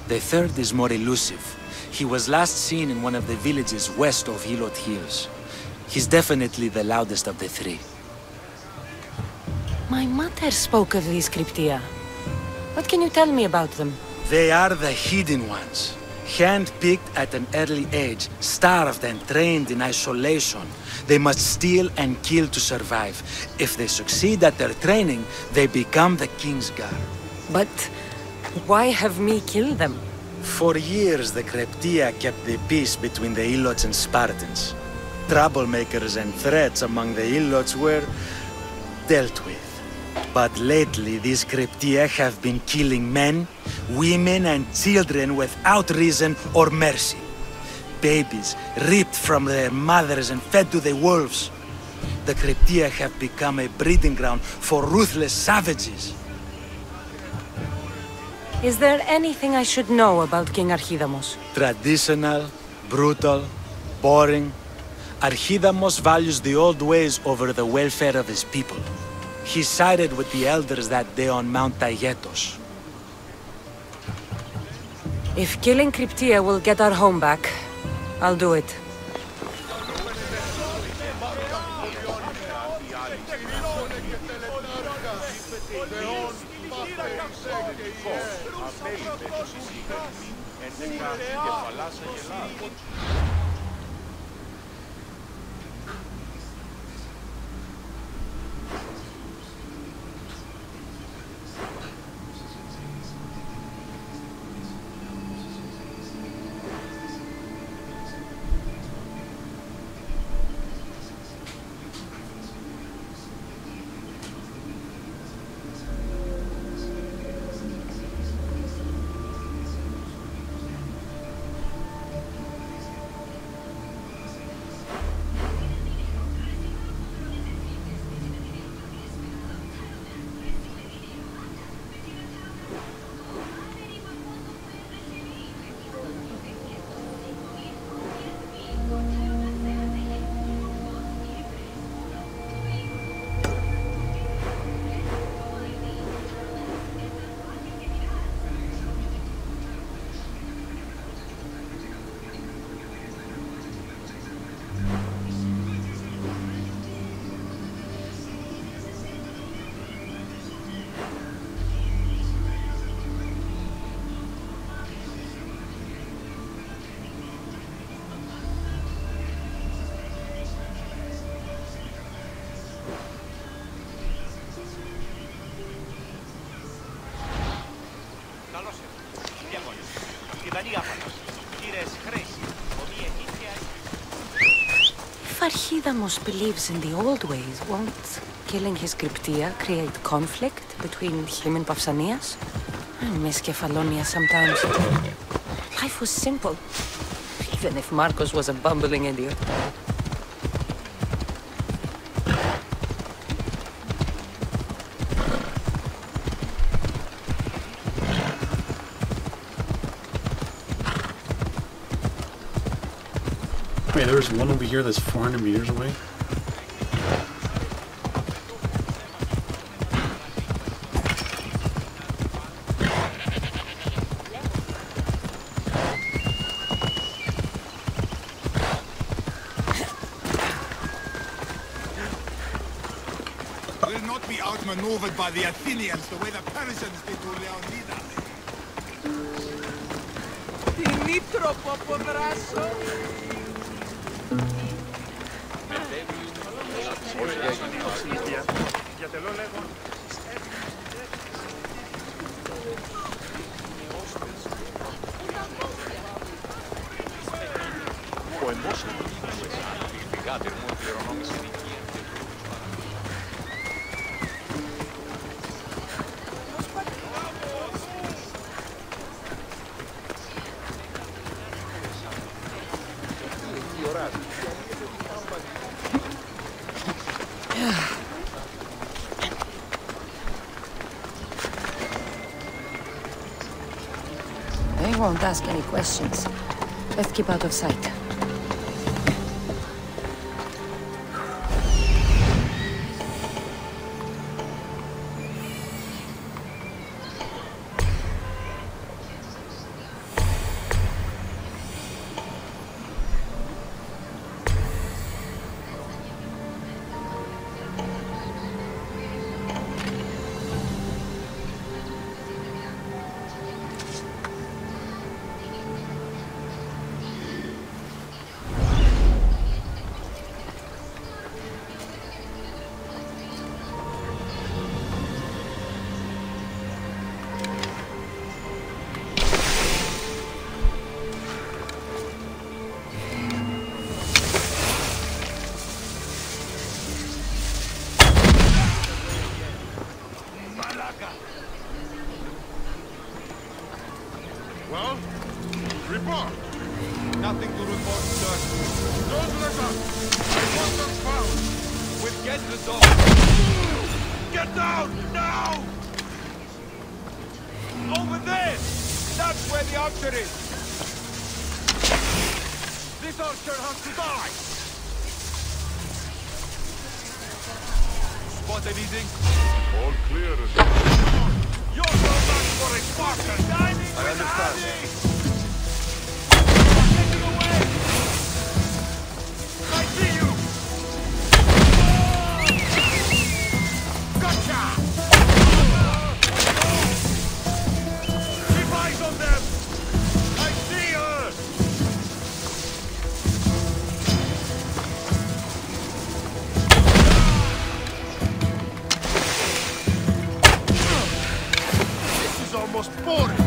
The third is more elusive. He was last seen in one of the villages west of Helot Hills. He's definitely the loudest of the three. My mother spoke of these Kryptia. What can you tell me about them? They are the hidden ones. Hand-picked at an early age, starved and trained in isolation. They must steal and kill to survive. If they succeed at their training, they become the king's guard. But why have me kill them? For years, the Kryptia kept the peace between the Ilots and Spartans. Troublemakers and threats among the Ilots were dealt with. But lately, these Kryptia have been killing men, women, and children without reason or mercy. Babies ripped from their mothers and fed to the wolves. The Cryptia have become a breeding ground for ruthless savages. Is there anything I should know about King Archidamos? Traditional, brutal, boring. Archidamos values the old ways over the welfare of his people. He sided with the elders that day on Mount Taygetos. If killing Cryptia will get our home back, I'll do it. If Archidamos believes in the old ways, won't killing his Cryptia create conflict between him and Pausanias? I miss Kefalonia sometimes. Life was simple, even if Marcos was a bumbling idiot. Wait, there's one over here that's 400 meters away? Will not be outmaneuvered by the Athenians the way the Persians did to Leonidas. Δημήτροπο από δράσο. They won't ask any questions. Let's keep out of sight. down! Now! Over there! That's where the archer is! This archer has to die! Spot anything? All clear. You're no match for a Spartan! I understand. Getting away! I see you! Gotcha! Keep eyes on them! I see her! This is almost boring.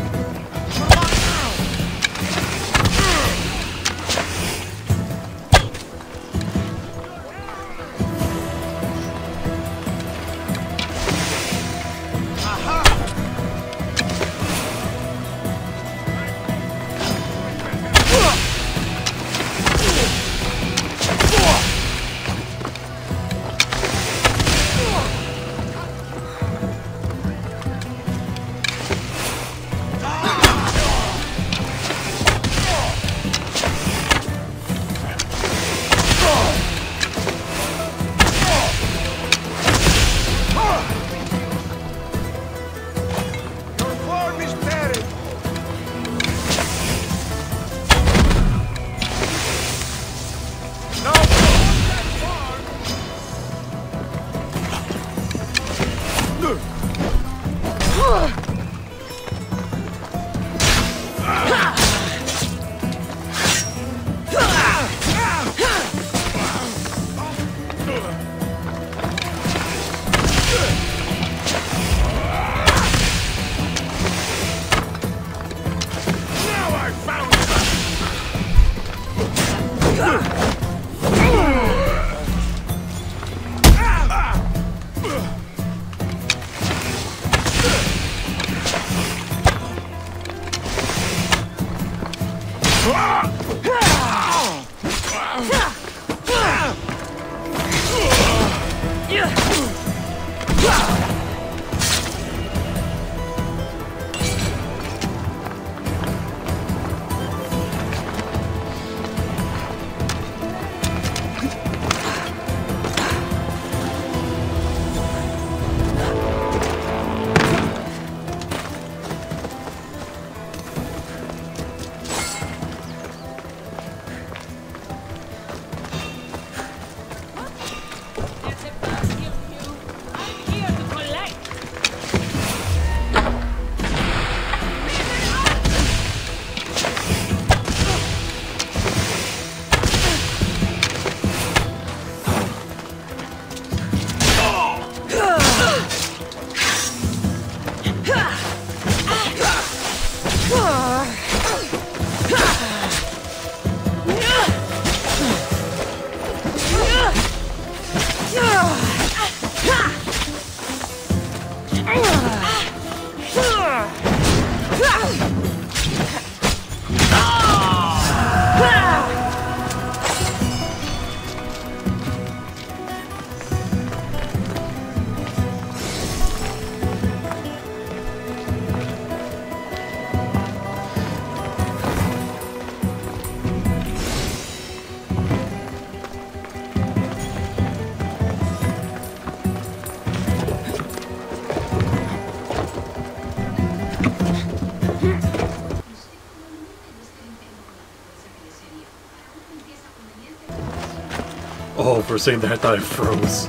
Oh, for a second there I thought I froze.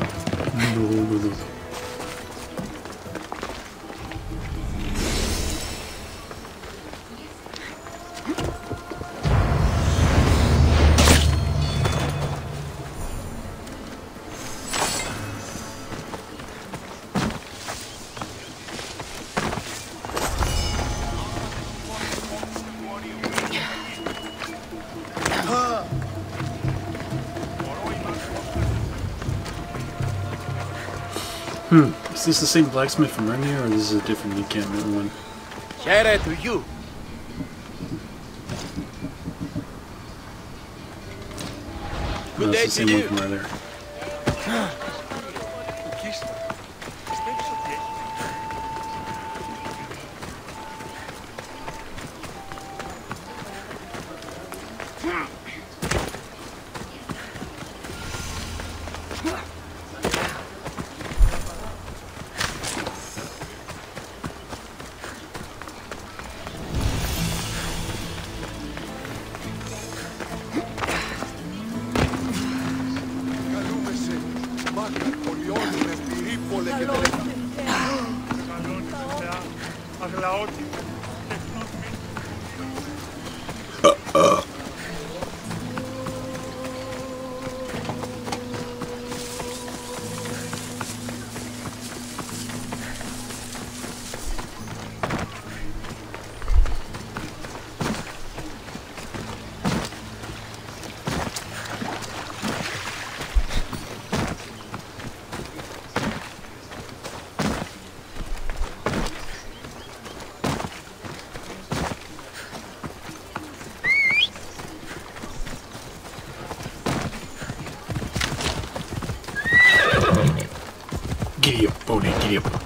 No. Is this the same blacksmith from earlier, or this is a different encampment one? Share to you. No, it's the same one from earlier. Giddy up, Bodhi, giddy up.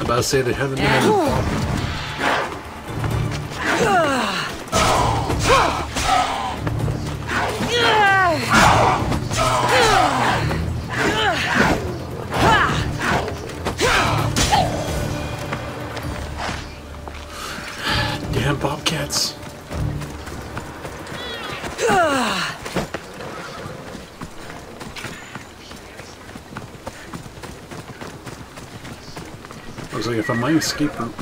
About to say they haven't been able to. Damn bobcats. Looks like if I might escape route.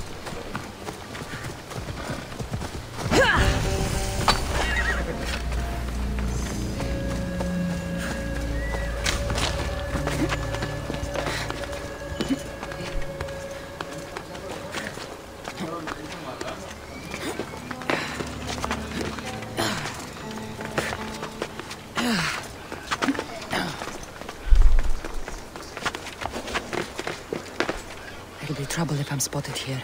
It'll be trouble if I'm spotted here.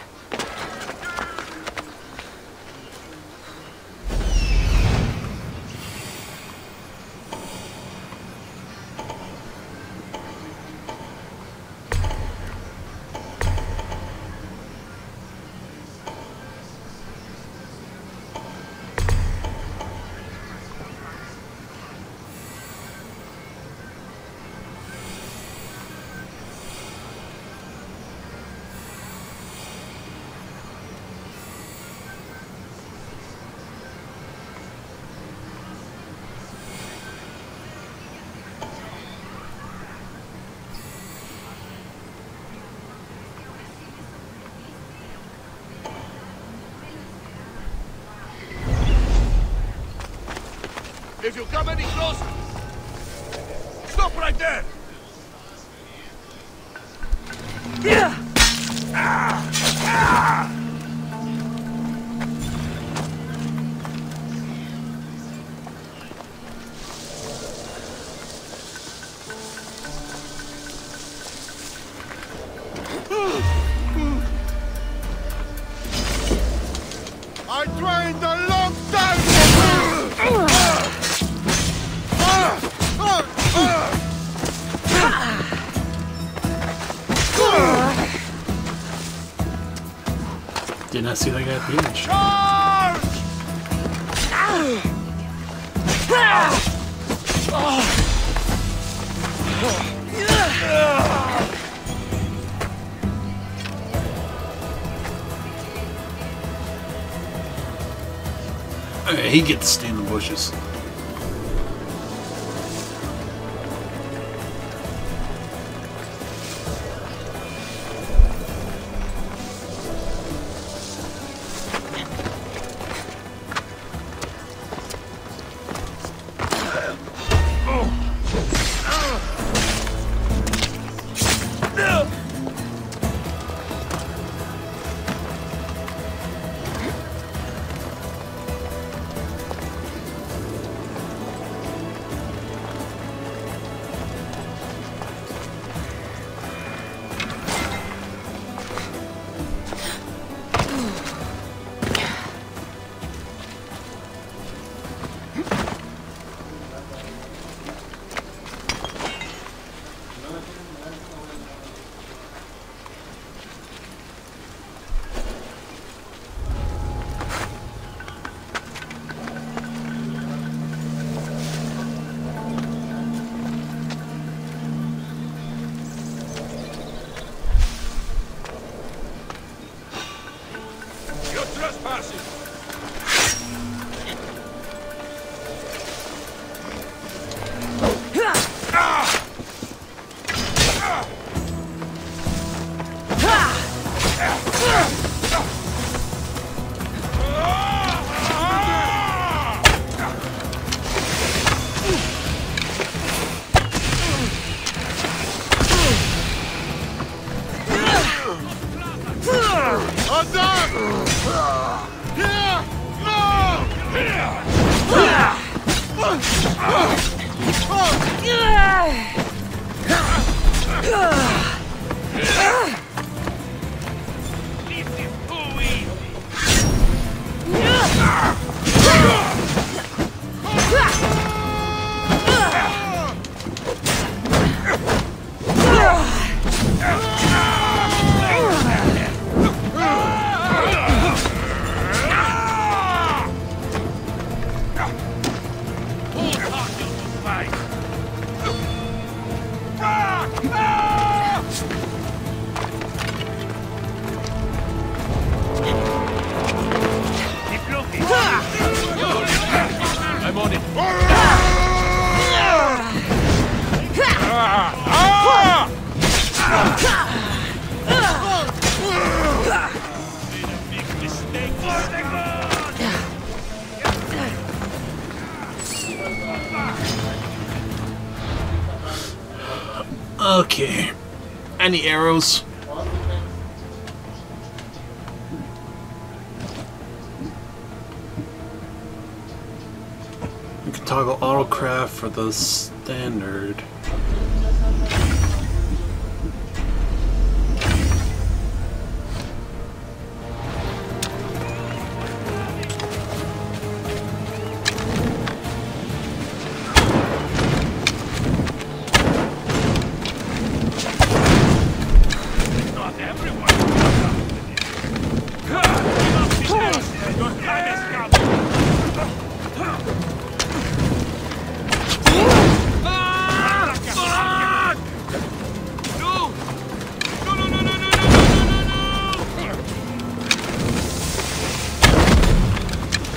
If you come any closer, stop right there! I trained a long time! Didn't I see that guy at the edge. Okay, he gets to stay in the bushes. I'm on it. Okay. Any arrows? We can toggle autocraft for the standard.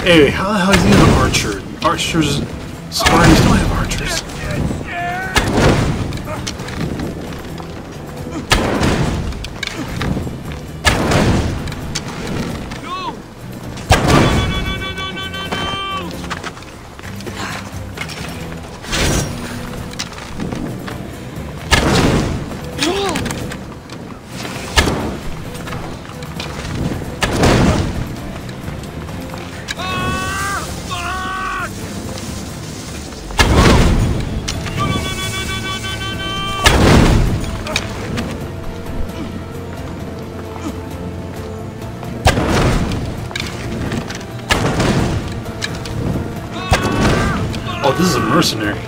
Hey, how the hell is he an archer? Archers, Spartans don't have archers. Oh, this is a mercenary.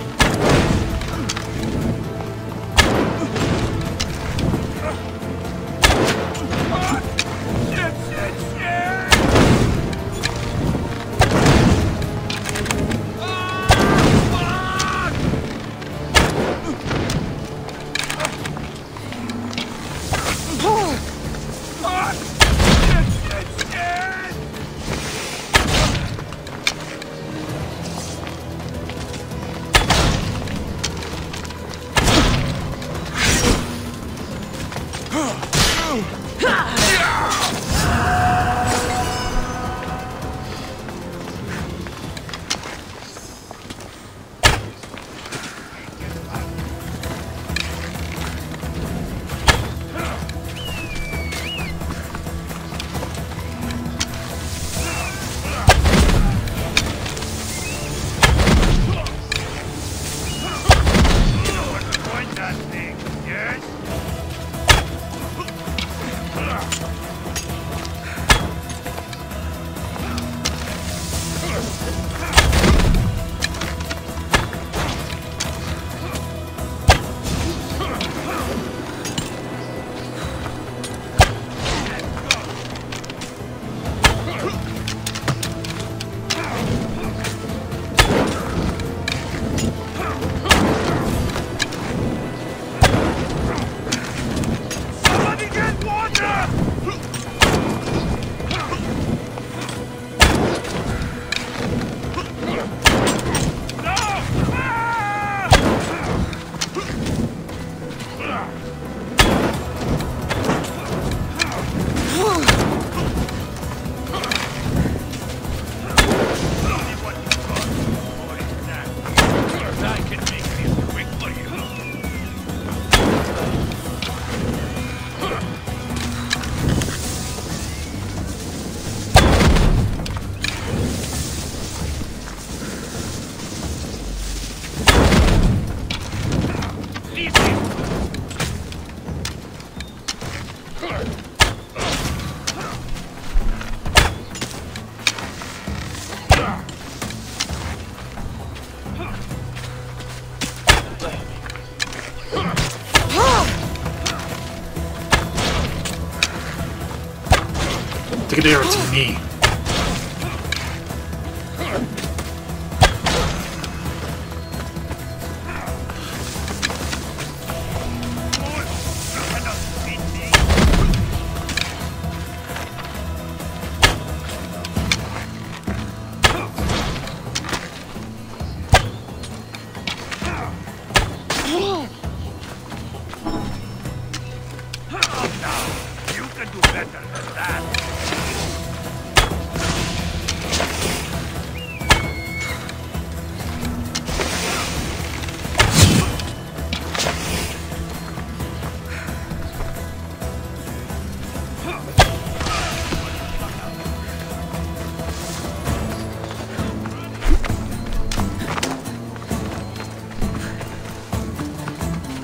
Take an arrow to the knee.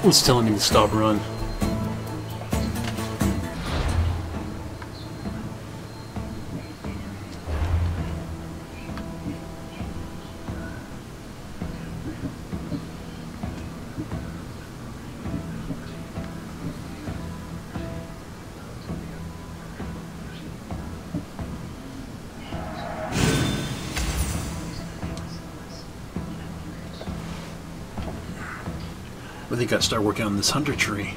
What's telling me to stop run? Really gotta start working on this hunter tree.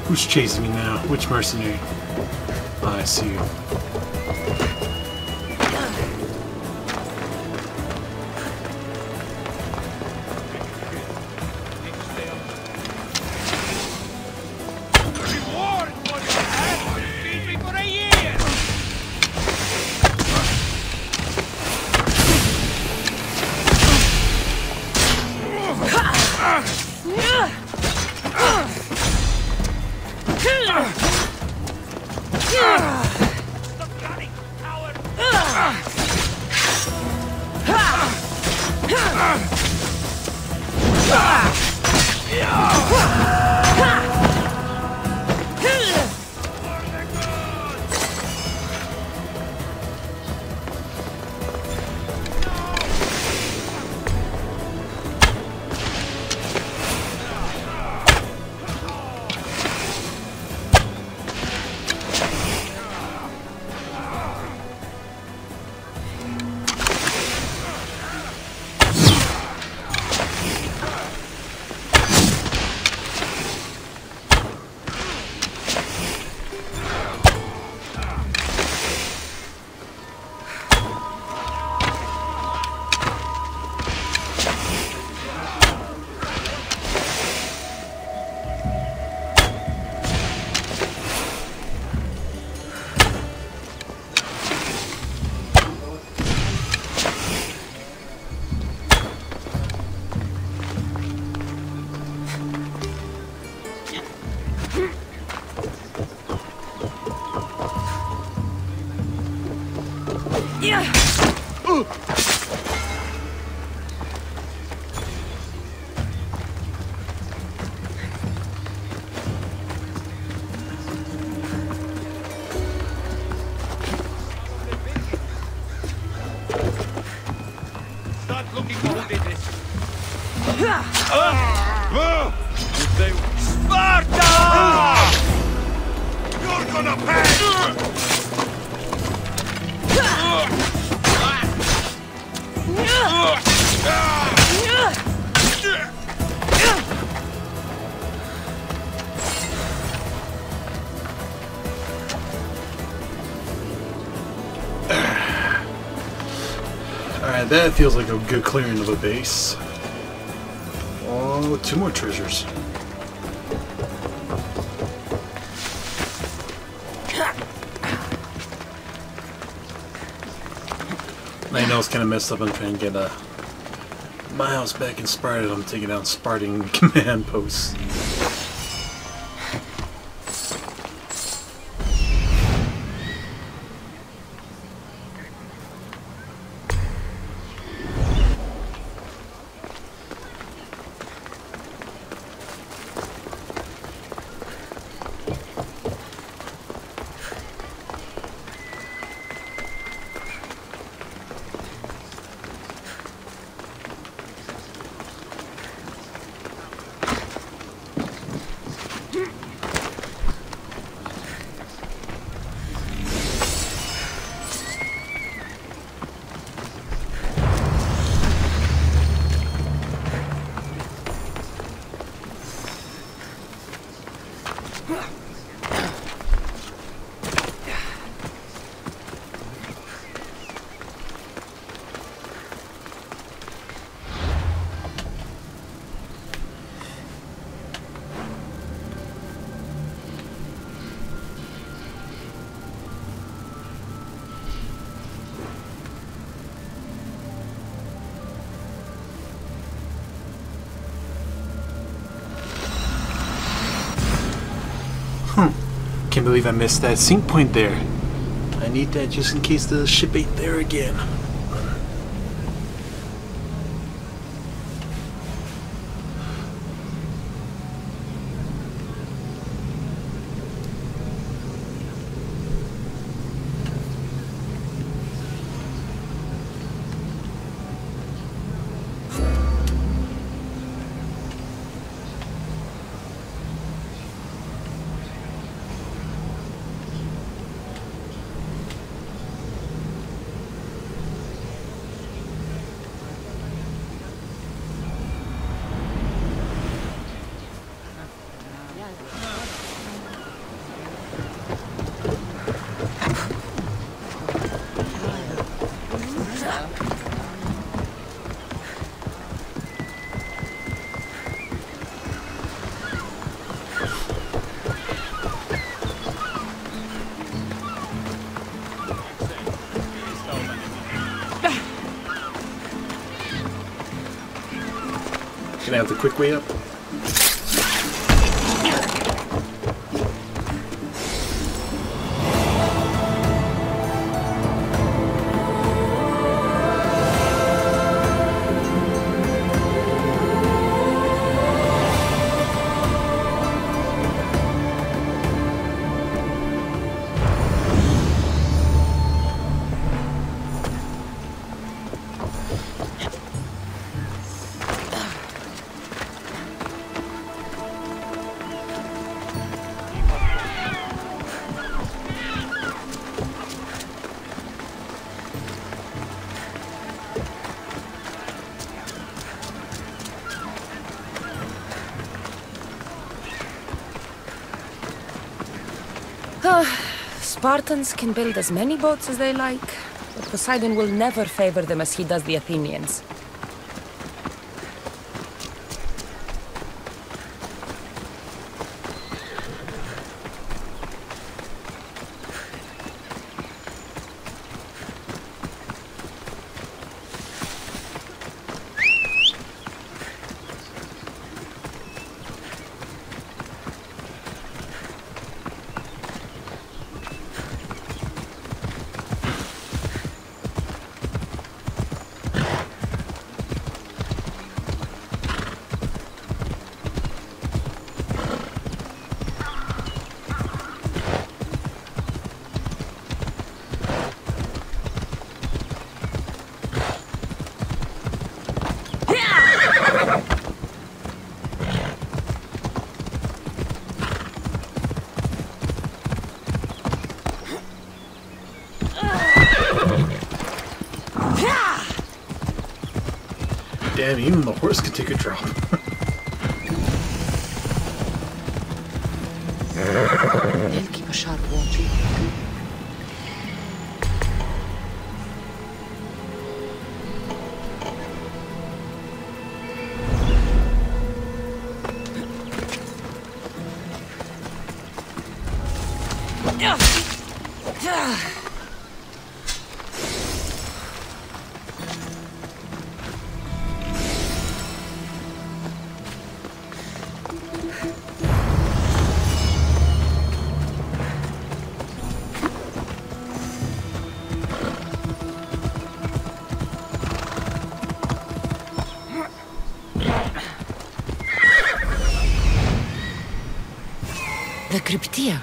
Who's chasing me now? Which mercenary? I see you. Sparta! You're gonna pay! Alright, that feels like a good clearing of a base. Oh, 2 more treasures. I know it's kind of messed up. I'm trying to get my house back in Sparta. I'm taking down Spartan command posts. Can't believe I missed that sync point there. I need that just in case the ship ain't there again. Can I have the quick way up? Spartans can build as many boats as they like, but Poseidon will never favor them as he does the Athenians. Damn, even the horse could take a drop. They'll keep a sharp watch. The Cryptia.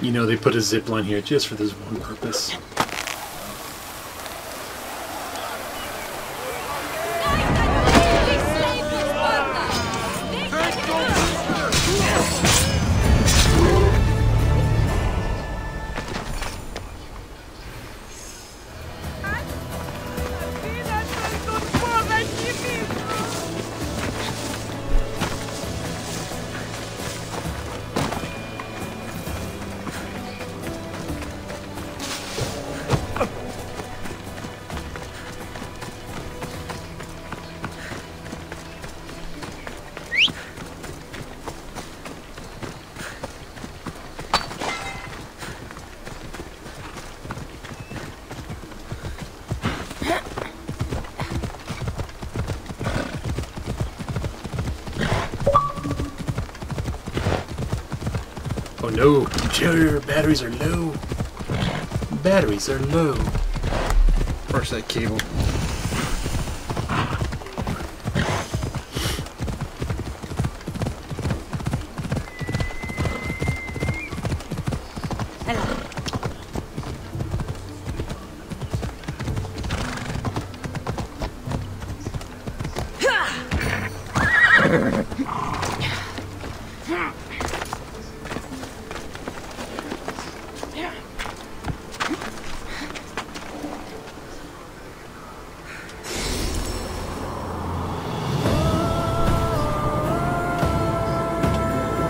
You know, they put a zip line here just for this one purpose. Oh no, generator batteries are low. Batteries are low. Where's that cable?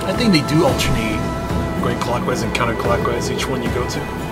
I think they do alternate going clockwise and counterclockwise each one you go to.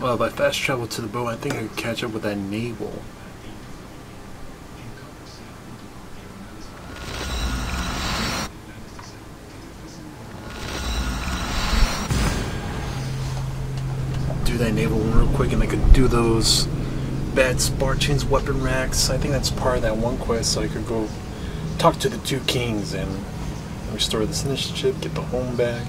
Well, if I fast travel to the boat, I think I could catch up with that naval. Do that naval one real quick, and I could do those bad Spartans weapon racks. I think that's part of that one quest, so I could go talk to the two kings and restore this initiative, get the home back.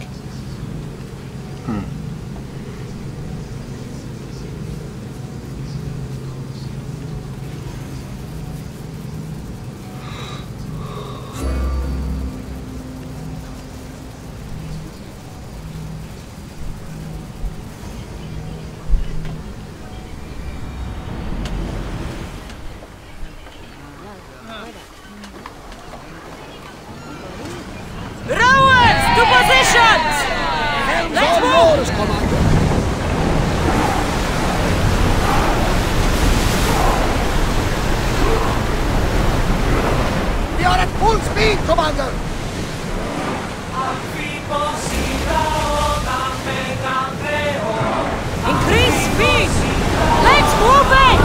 Rowers, to positions! Let's move! We are at full speed, Commander! Increase speed! Let's move it!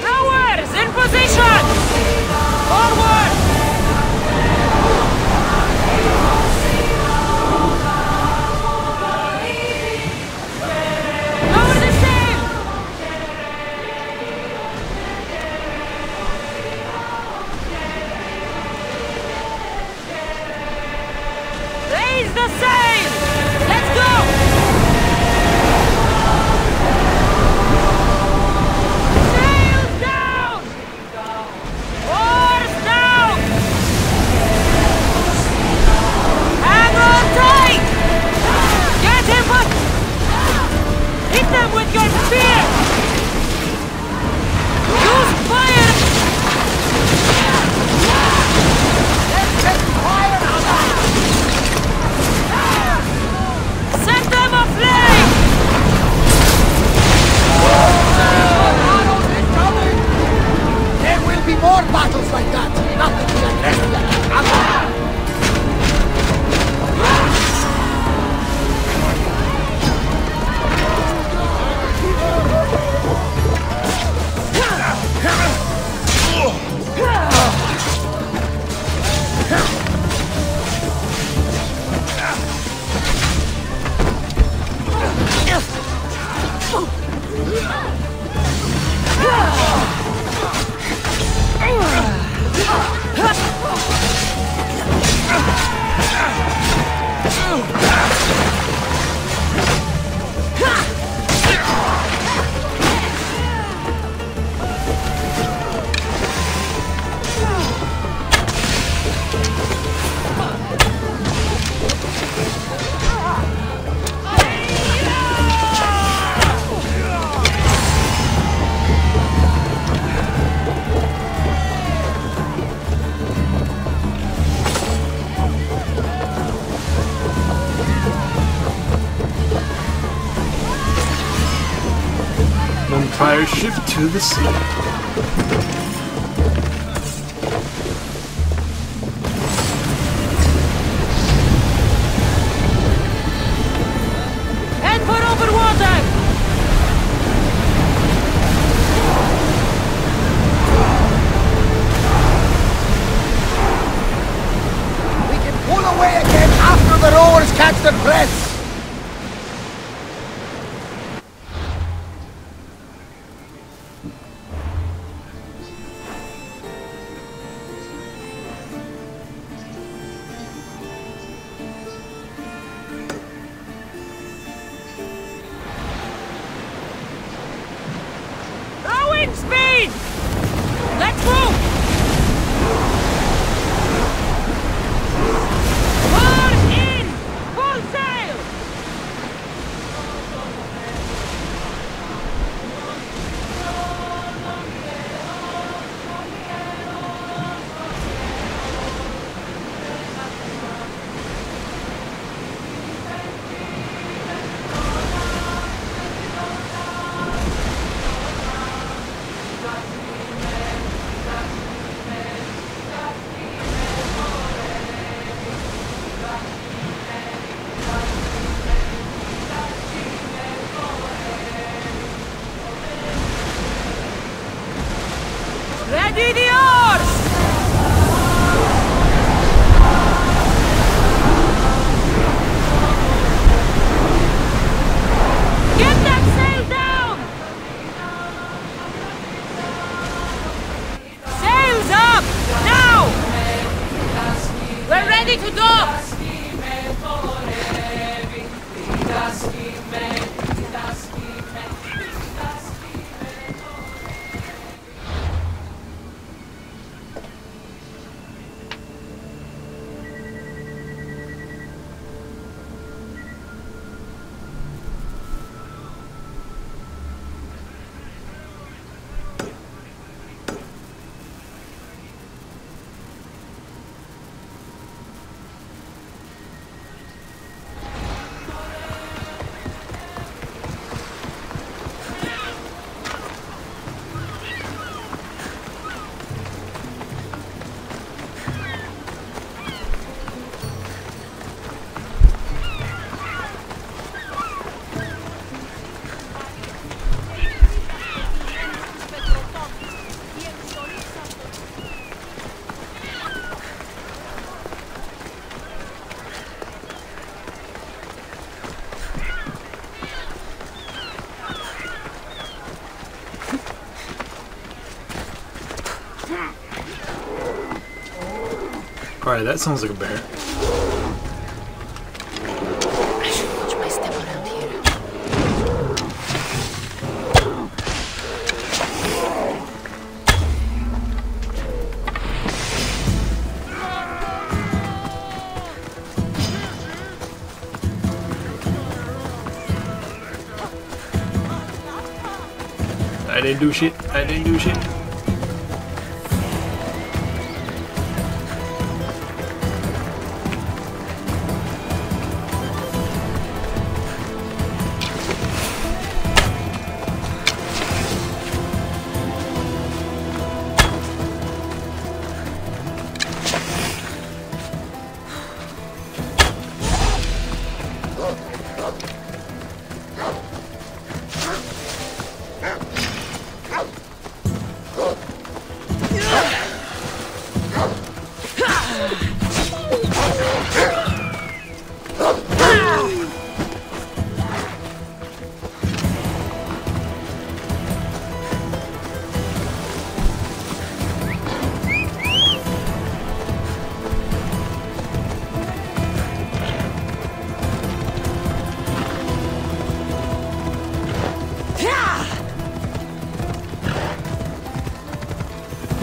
Rowers, in position! Forward! Lower the sail! Raise the sail! Let's go! Sails down! Oars down! Hang on tight! Get him, but hit them with your spear! Use fire! Let's take fire now! Set them aflame! Arrows incoming! There will be more battles like that! Nothing to aggressive! Then fire ship to the sea. Head for open water! We can pull away again after the rowers catch their breath! Rowing speed! Let's move! Oars in! Full sail! Alright, that sounds like a bear. I should watch my step around here. I didn't do shit. I didn't do shit.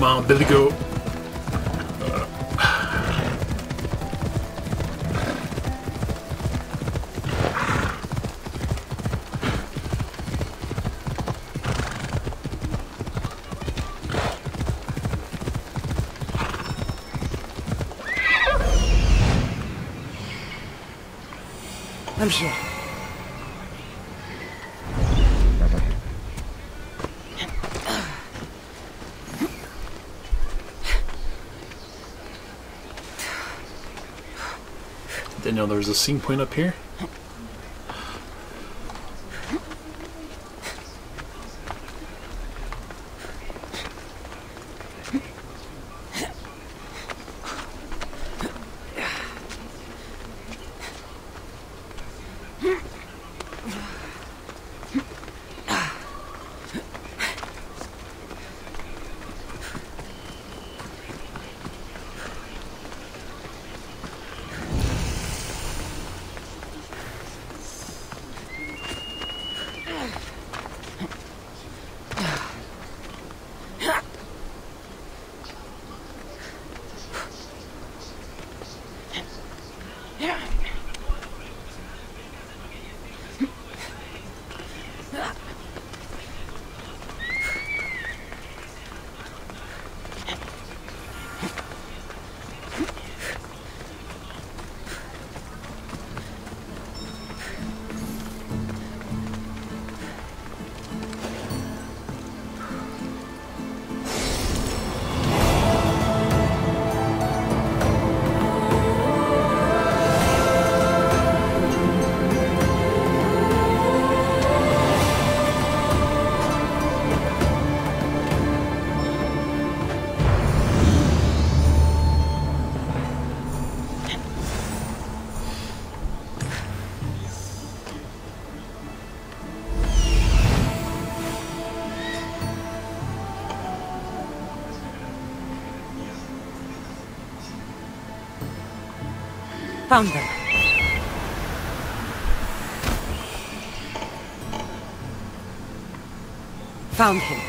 Come on, Billy Goat. I'm here. Didn't know there was a scene point up here. Found them. Found him.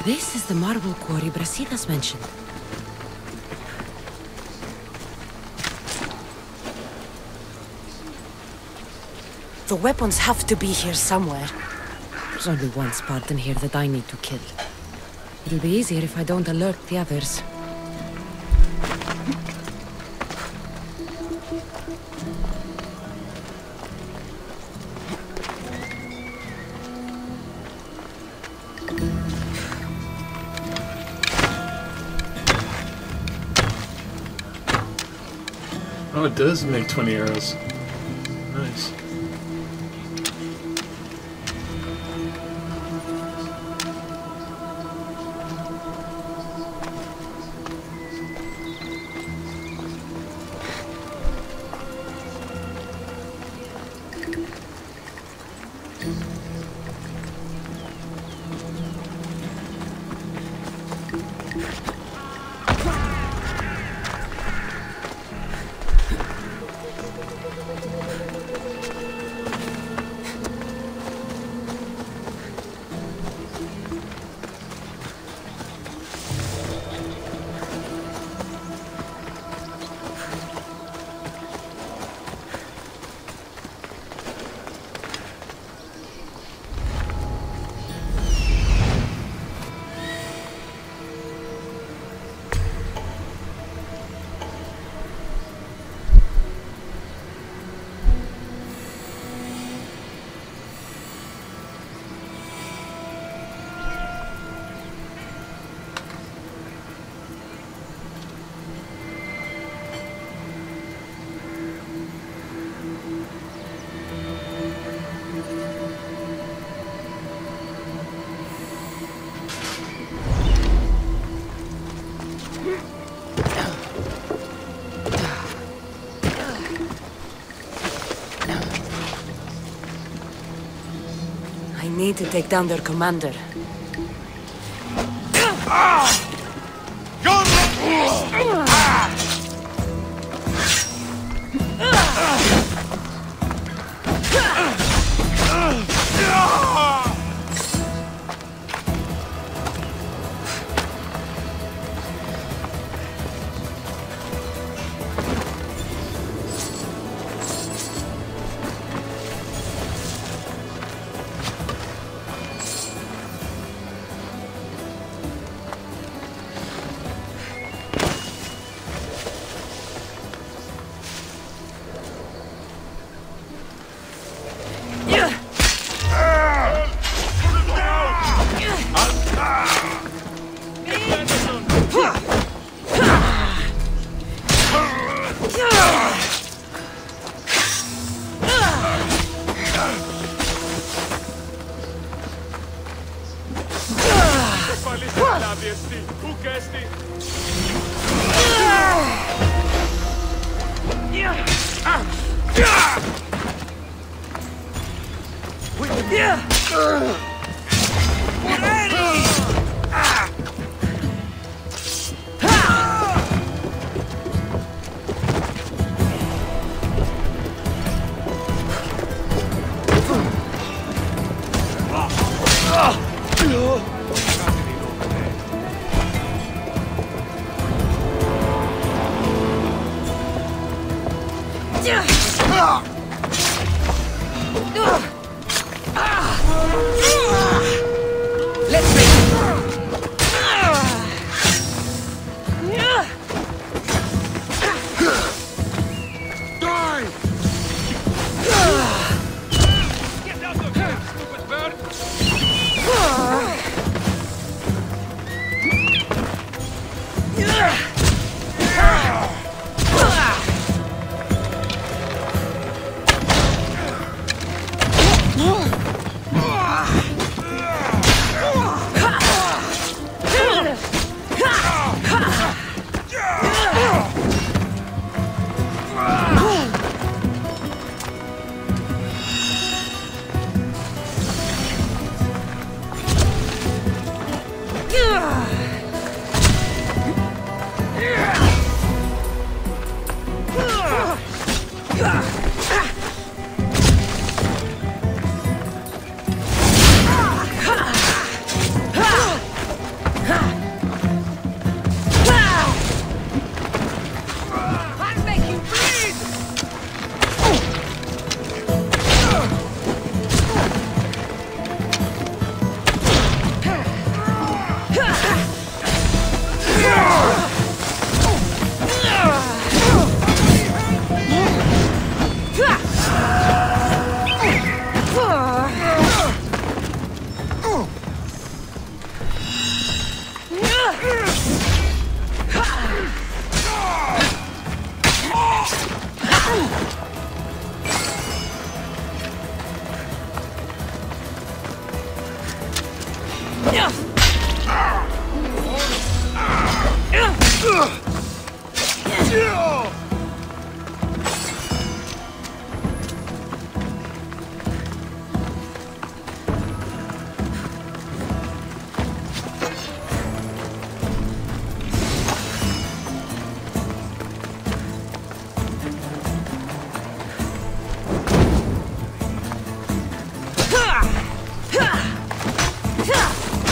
This is the marble quarry Brasidas mentioned. The weapons have to be here somewhere. There's only one Spartan here that I need to kill. It'll be easier if I don't alert the others. Oh, it does make 20 arrows. Nice. I need to take down their commander.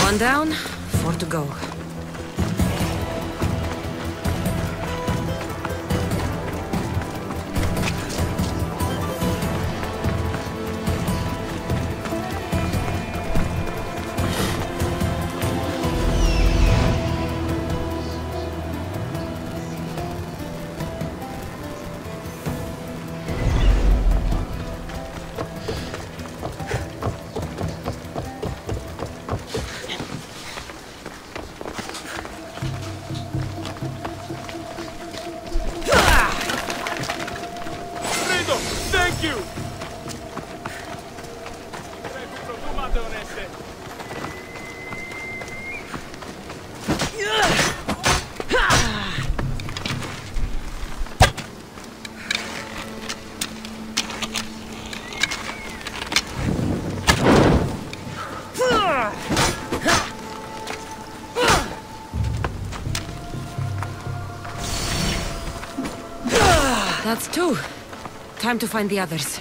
One down, 4 to go. Thank you! That's 2. Time to find the others.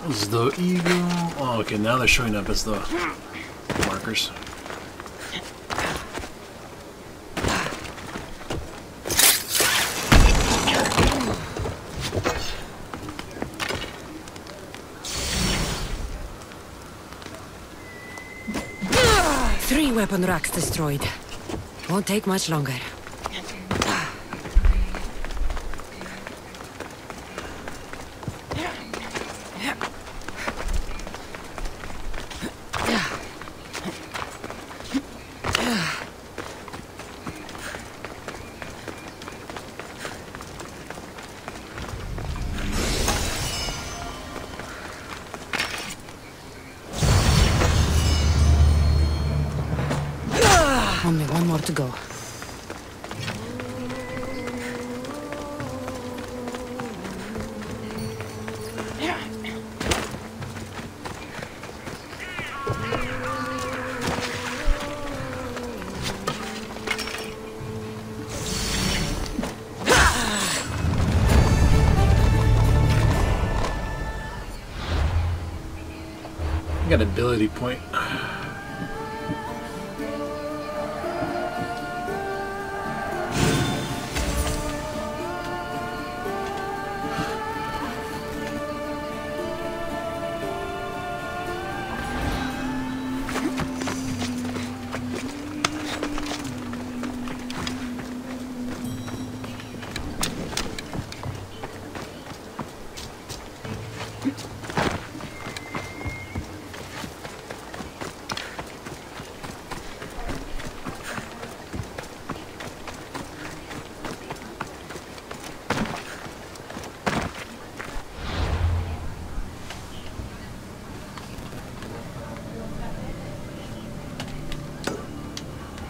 This is the eagle. Oh, okay, now they're showing up as the markers. Three weapon racks destroyed. Won't take much longer. Only one more to go. I got an ability point.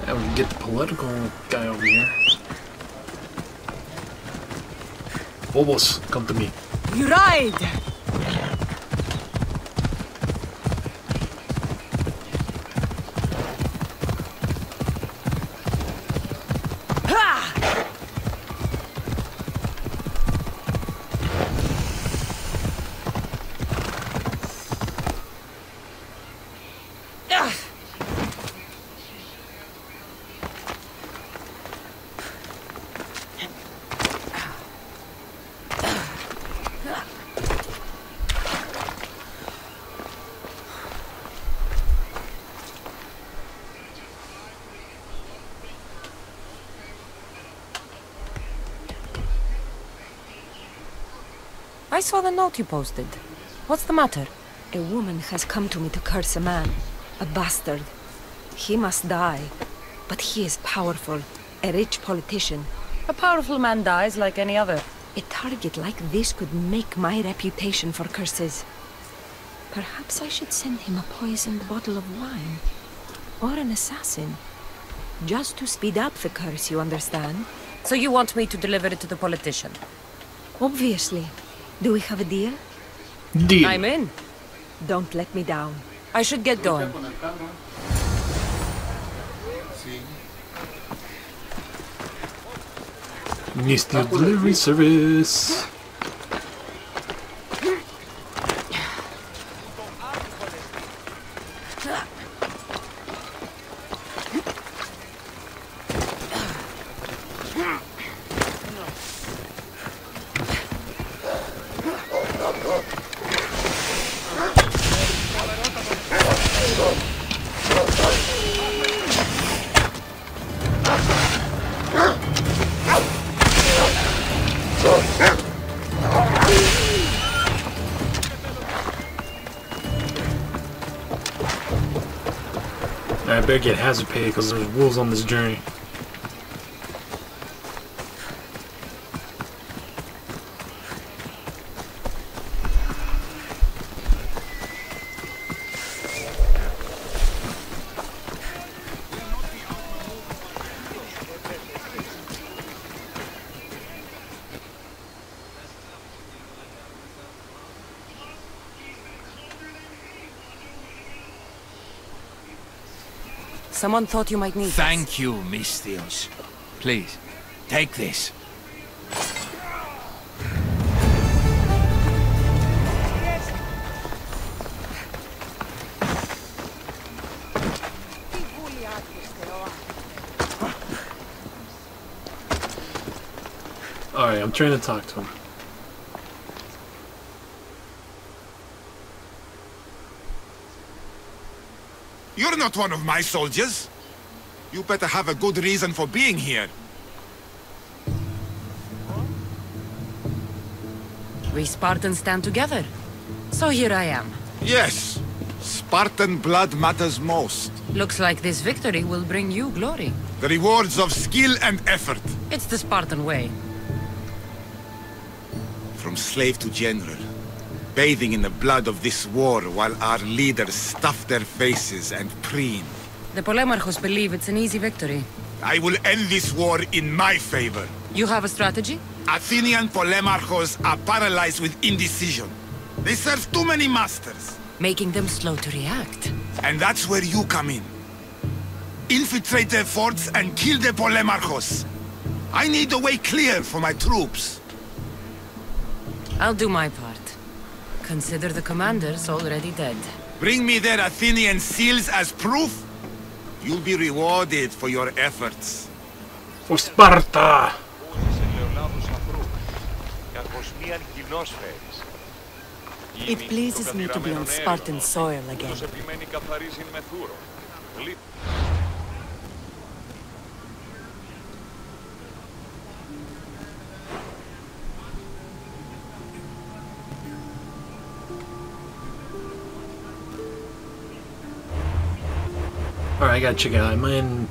Now we can get the political guy over here. Phobos, come to me. You ride! I saw the note you posted. What's the matter? A woman has come to me to curse a man. A bastard. He must die. But he is powerful. A rich politician. A powerful man dies like any other. A target like this could make my reputation for curses. Perhaps I should send him a poisoned bottle of wine. Or an assassin. Just to speed up the curse, you understand? So you want me to deliver it to the politician? Obviously. Do we have a deal? Deal. I'm in. Don't let me down. I should get going. Misty delivery service. I better get hazard pay because there's wolves on this journey. Someone thought you might need Thank you, Mistios. Please, take this. Alright, I'm trying to talk to him. You're not one of my soldiers. You better have a good reason for being here. We Spartans stand together. So here I am. Yes. Spartan blood matters most. Looks like this victory will bring you glory. The rewards of skill and effort. It's the Spartan way. From slave to general. Bathing in the blood of this war while our leaders stuff their faces and preen. The Polemarchos believe it's an easy victory. I will end this war in my favor. You have a strategy? Athenian Polemarchos are paralyzed with indecision. They serve too many masters. Making them slow to react. And that's where you come in. Infiltrate their forts and kill the Polemarchos. I need a way clear for my troops. I'll do my part. Consider the commanders already dead. Bring me their Athenian seals as proof. You'll be rewarded for your efforts. For Sparta! It pleases me to be on Spartan soil again. Alright, I gotta check it out. Am I in...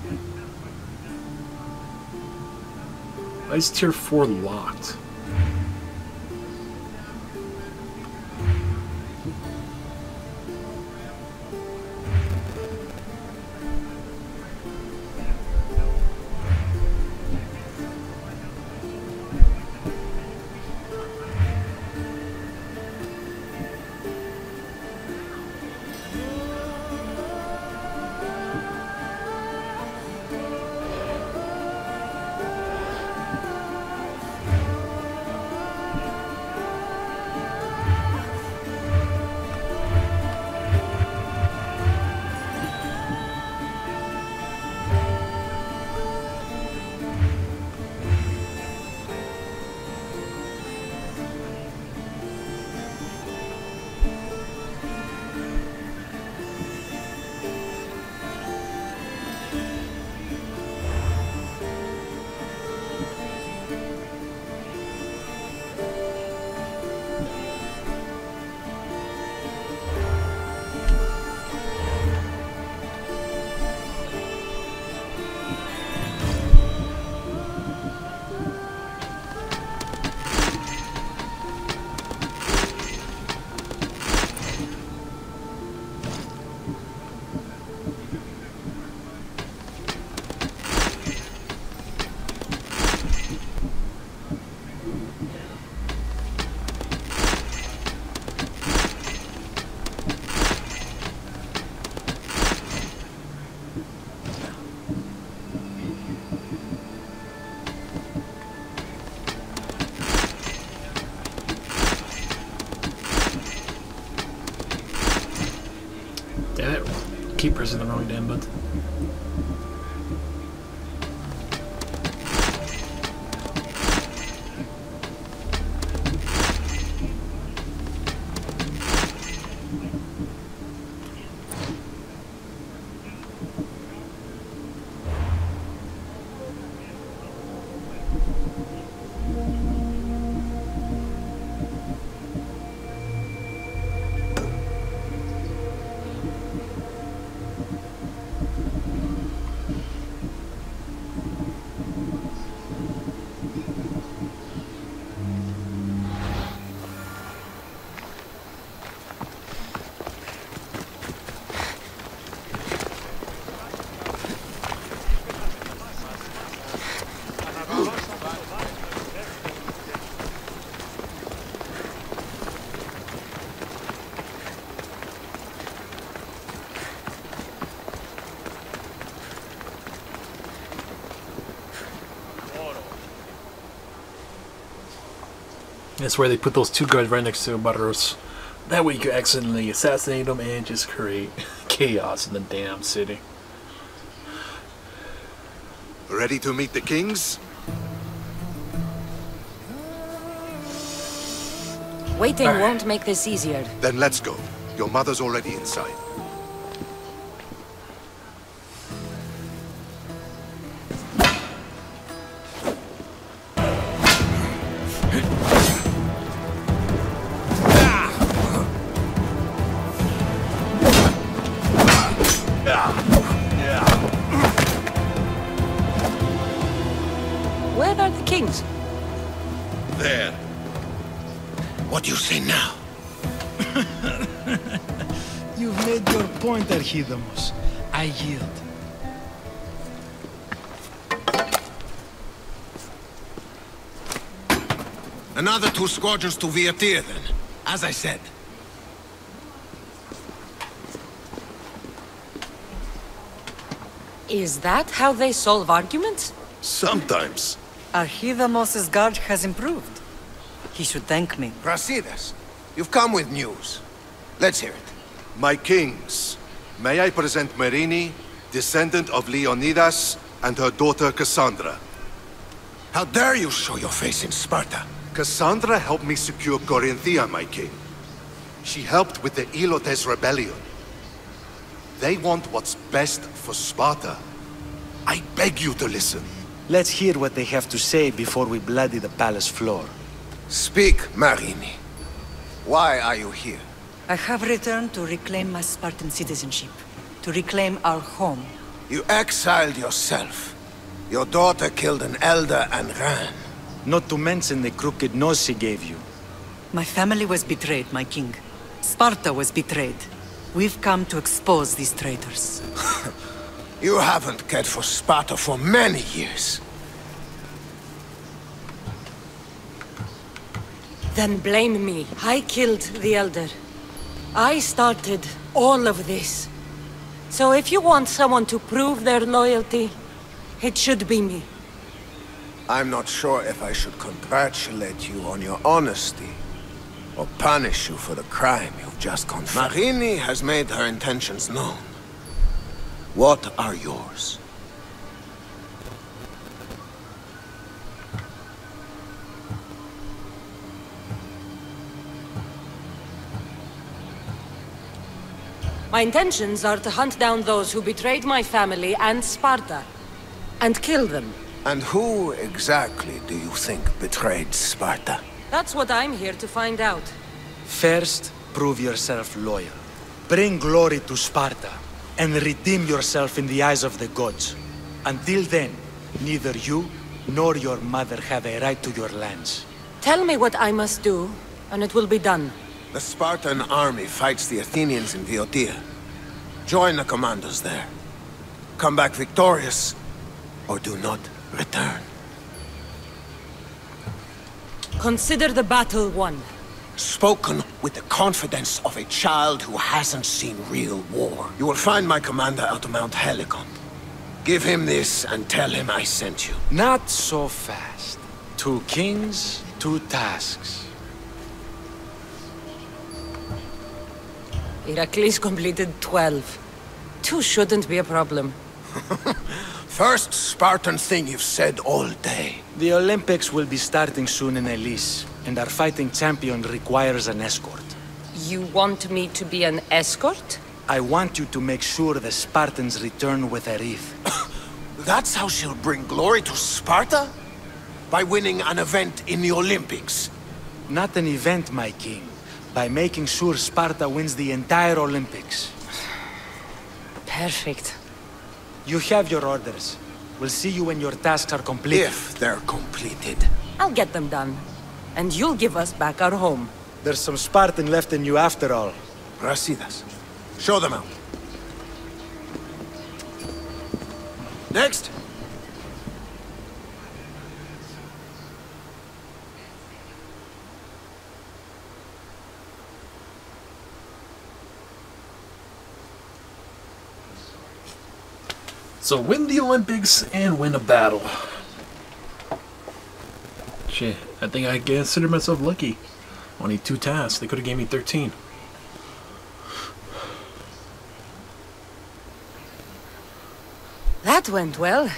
Why is tier 4 locked? I keep pressing the wrong damn button. That's where they put those two guards right next to Barros. That way you could accidentally assassinate them and just create chaos in the damn city. Ready to meet the kings? Waiting won't make this easier. Then let's go. Your mother's already inside. Where are the kings? There. What do you say now? You've made your point, Archidamos. I yield. Another 2 squadrons to Viatir, then. As I said. Is that how they solve arguments? Sometimes. Archidamos' guard has improved. He should thank me. Brasidas, you've come with news. Let's hear it. My kings, may I present Merini, descendant of Leonidas, and her daughter Cassandra. How dare you show your face in Sparta? Cassandra helped me secure Corinthia, my king. She helped with the Ilotes rebellion. They want what's best for Sparta. I beg you to listen. Let's hear what they have to say before we bloody the palace floor. Speak, Marini. Why are you here? I have returned to reclaim my Spartan citizenship. To reclaim our home. You exiled yourself. Your daughter killed an elder and ran. Not to mention the crooked nose she gave you. My family was betrayed, my king. Sparta was betrayed. We've come to expose these traitors. You haven't cared for Sparta for many years. Then blame me. I killed the Elder. I started all of this. So if you want someone to prove their loyalty, it should be me. I'm not sure if I should congratulate you on your honesty, or punish you for the crime you've just confessed. Marini has made her intentions known. What are yours? My intentions are to hunt down those who betrayed my family and Sparta, and kill them. And who exactly do you think betrayed Sparta? That's what I'm here to find out. First, prove yourself loyal. Bring glory to Sparta, and redeem yourself in the eyes of the gods. Until then, neither you nor your mother have a right to your lands. Tell me what I must do, and it will be done. The Spartan army fights the Athenians in Boeotia. Join the commandos there. Come back victorious, or do not return. Consider the battle won. Spoken with the confidence of a child who hasn't seen real war. You will find my commander at Mount Helicon. Give him this and tell him I sent you. Not so fast. 2 kings, 2 tasks. Heracles completed 12. too shouldn't be a problem. First Spartan thing you've said all day. The Olympics will be starting soon in Elise, and our fighting champion requires an escort. You want me to be an escort? I want you to make sure the Spartans return with a wreath. That's how she'll bring glory to Sparta? By winning an event in the Olympics? Not an event, my king. By making sure Sparta wins the entire Olympics. Perfect. You have your orders. We'll see you when your tasks are completed. If they're completed. I'll get them done. And you'll give us back our home. There's some Spartan left in you after all. Brasidas. Show them out. Next. So win the Olympics and win a battle. Shit, I think I consider myself lucky. Only 2 tasks. They could have gave me 13. That went well.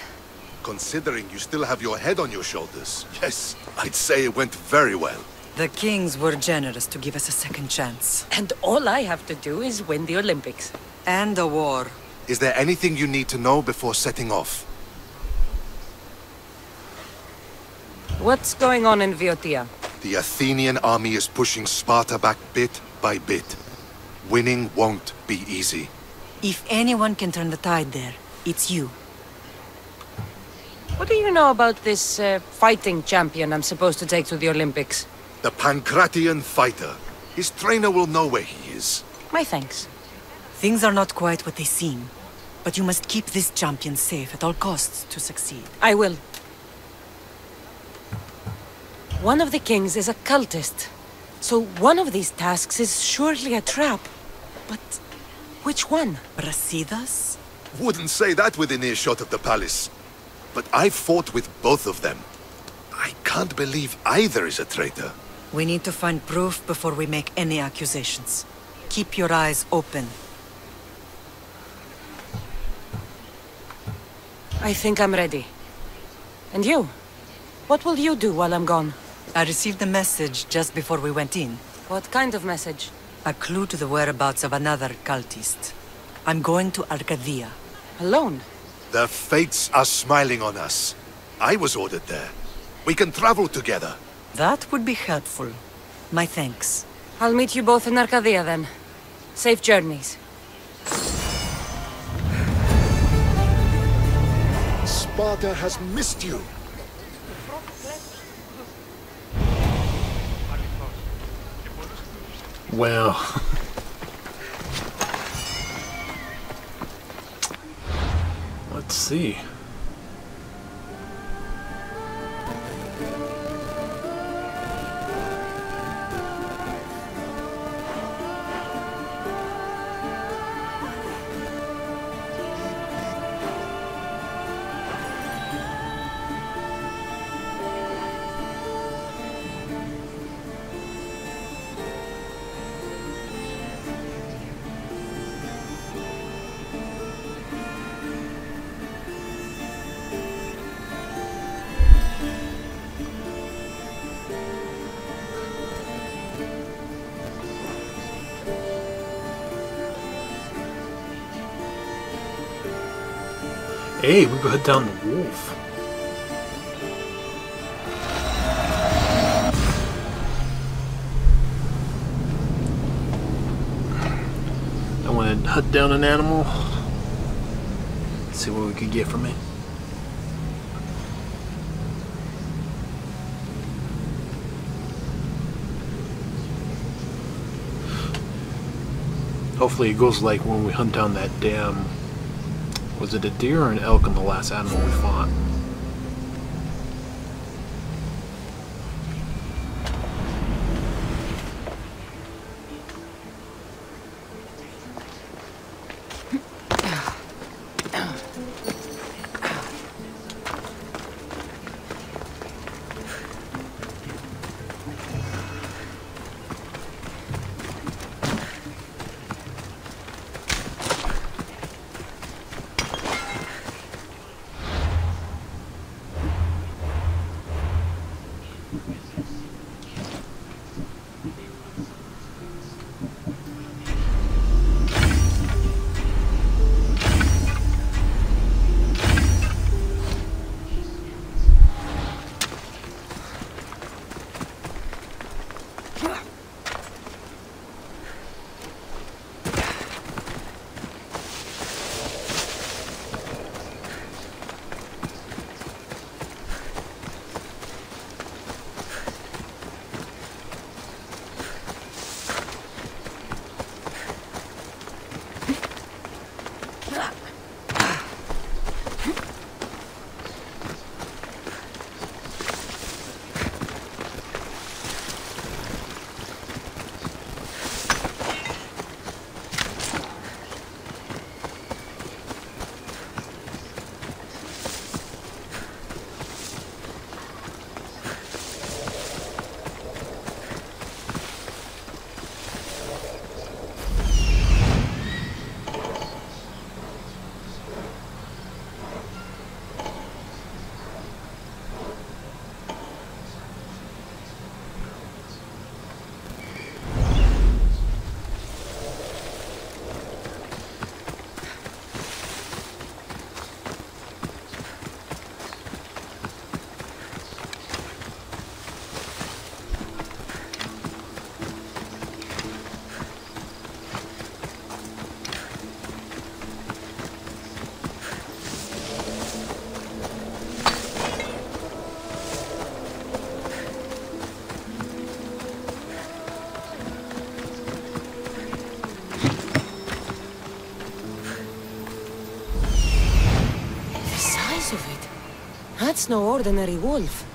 Considering you still have your head on your shoulders, yes, I'd say it went very well. The kings were generous to give us a second chance. And all I have to do is win the Olympics. And a war. Is there anything you need to know before setting off? What's going on in Viotia? The Athenian army is pushing Sparta back bit by bit. Winning won't be easy. If anyone can turn the tide there, it's you. What do you know about this fighting champion I'm supposed to take to the Olympics? The Pancratian fighter. His trainer will know where he is. My thanks. Things are not quite what they seem, but you must keep this champion safe at all costs to succeed. I will. One of the kings is a cultist, so one of these tasks is surely a trap. But which one? Brasidas? Wouldn't say that within earshot of the palace. But I've fought with both of them. I can't believe either is a traitor. We need to find proof before we make any accusations. Keep your eyes open. I think I'm ready. And you? What will you do while I'm gone? I received a message just before we went in. What kind of message? A clue to the whereabouts of another cultist. I'm going to Arcadia. Alone? The fates are smiling on us. I was ordered there. We can travel together. That would be helpful. My thanks. I'll meet you both in Arcadia then. Safe journeys. Sparta has missed you. Well. Let's see. Hey, we go head down the wolf. I want to hunt down an animal. See what we could get from it. Hopefully it goes like when we hunt down that damn... Was it a deer or an elk on the last animal we fought? face of it. That's no ordinary wolf.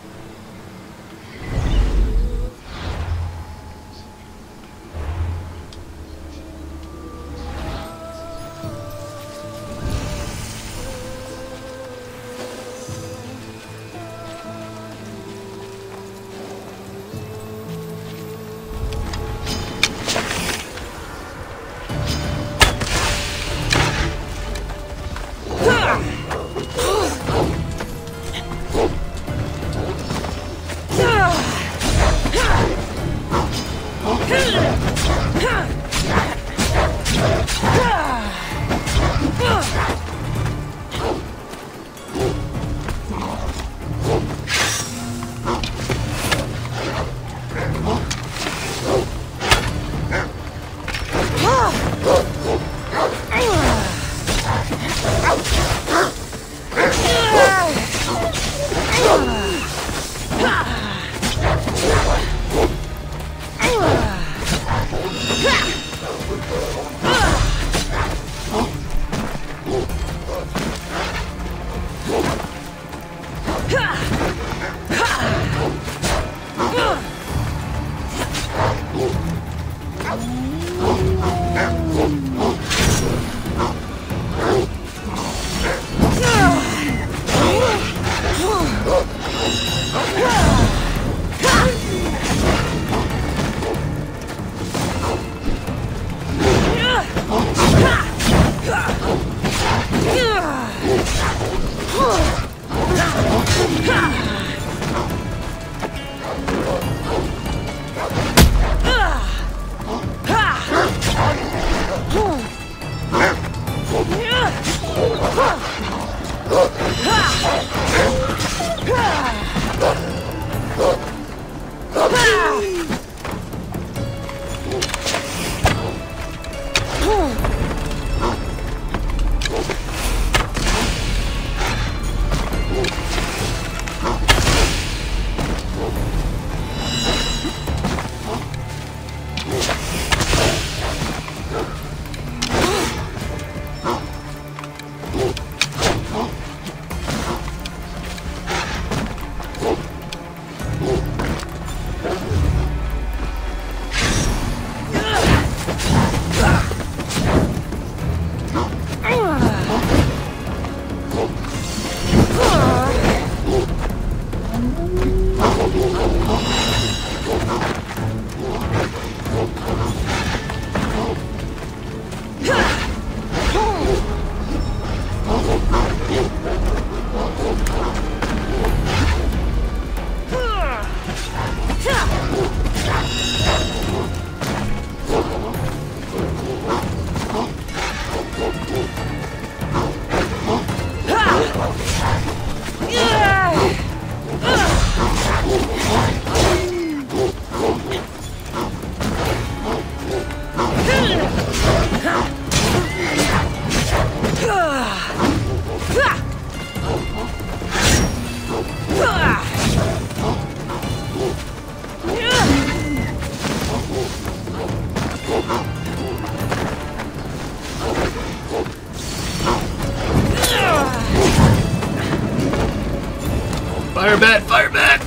Fire bat! Fire bat!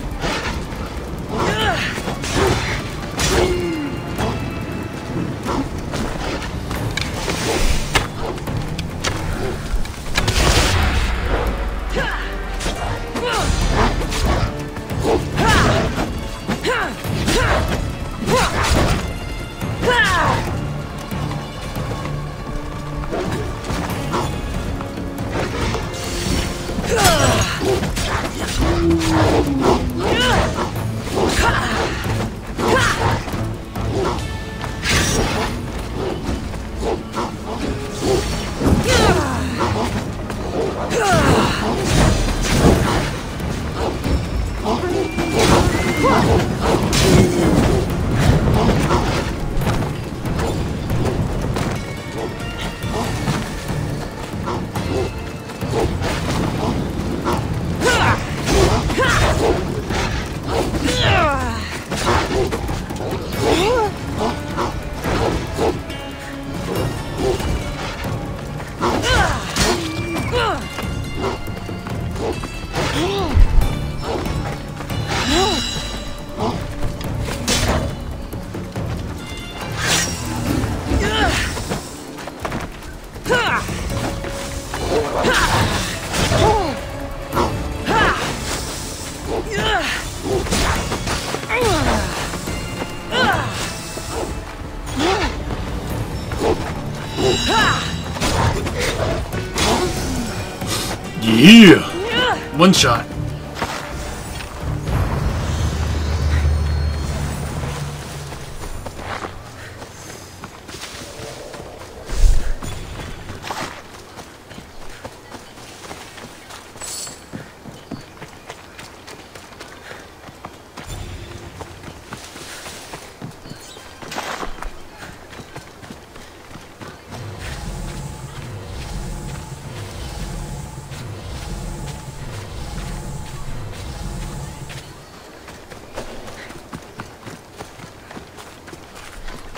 Yeah! One shot.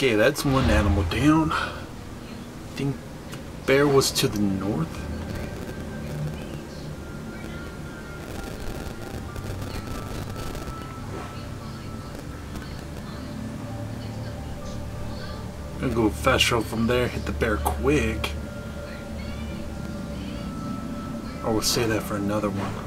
Okay, that's one animal down. I think bear was to the north. I'm gonna go fast travel from there, hit the bear quick. Or we'll save that for another one.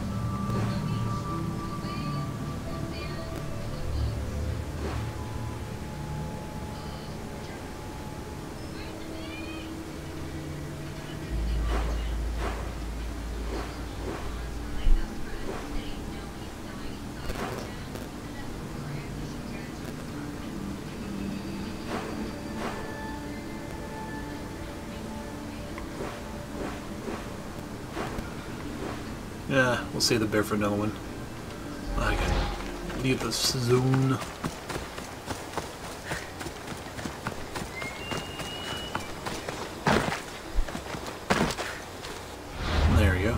Yeah, we'll save the bear for another one. I gotta leave this zone. There we go.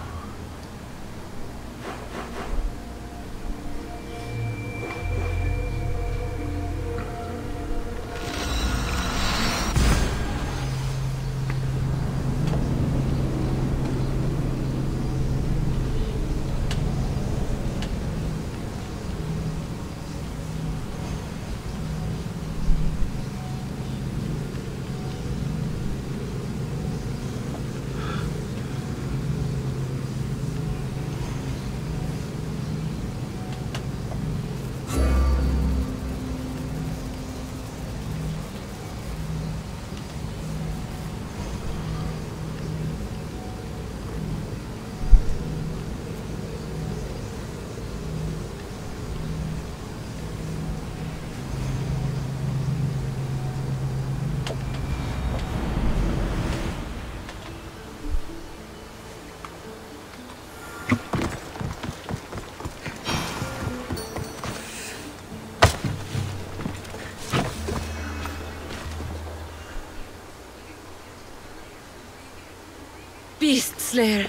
Beast Slayer,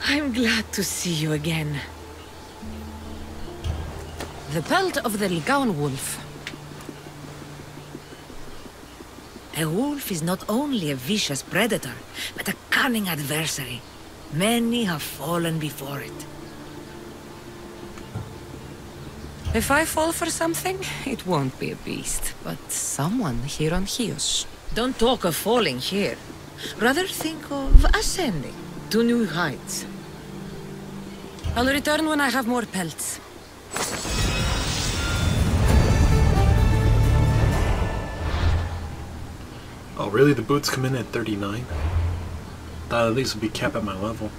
I'm glad to see you again. The pelt of the Ligaun wolf. A wolf is not only a vicious predator, but a cunning adversary. Many have fallen before it. If I fall for something, it won't be a beast, but someone here on Chios. Don't talk of falling here. Rather think of ascending to new heights. I'll return when I have more pelts. Oh really? The boots come in at 39? Thought at least would be capped at my level.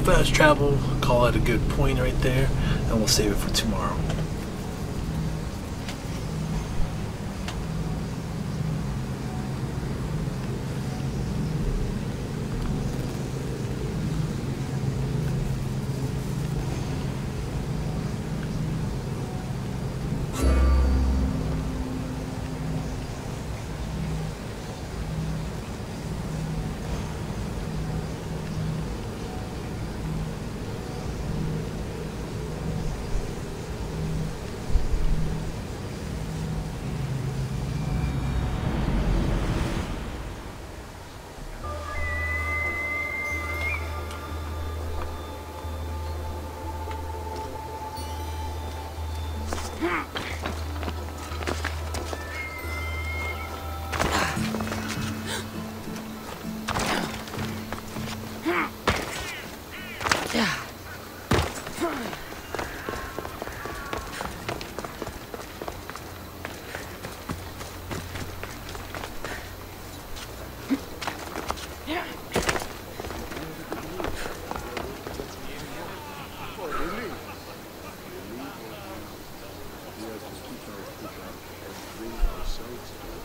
fast travel, call it a good point right there, and we'll save it for tomorrow.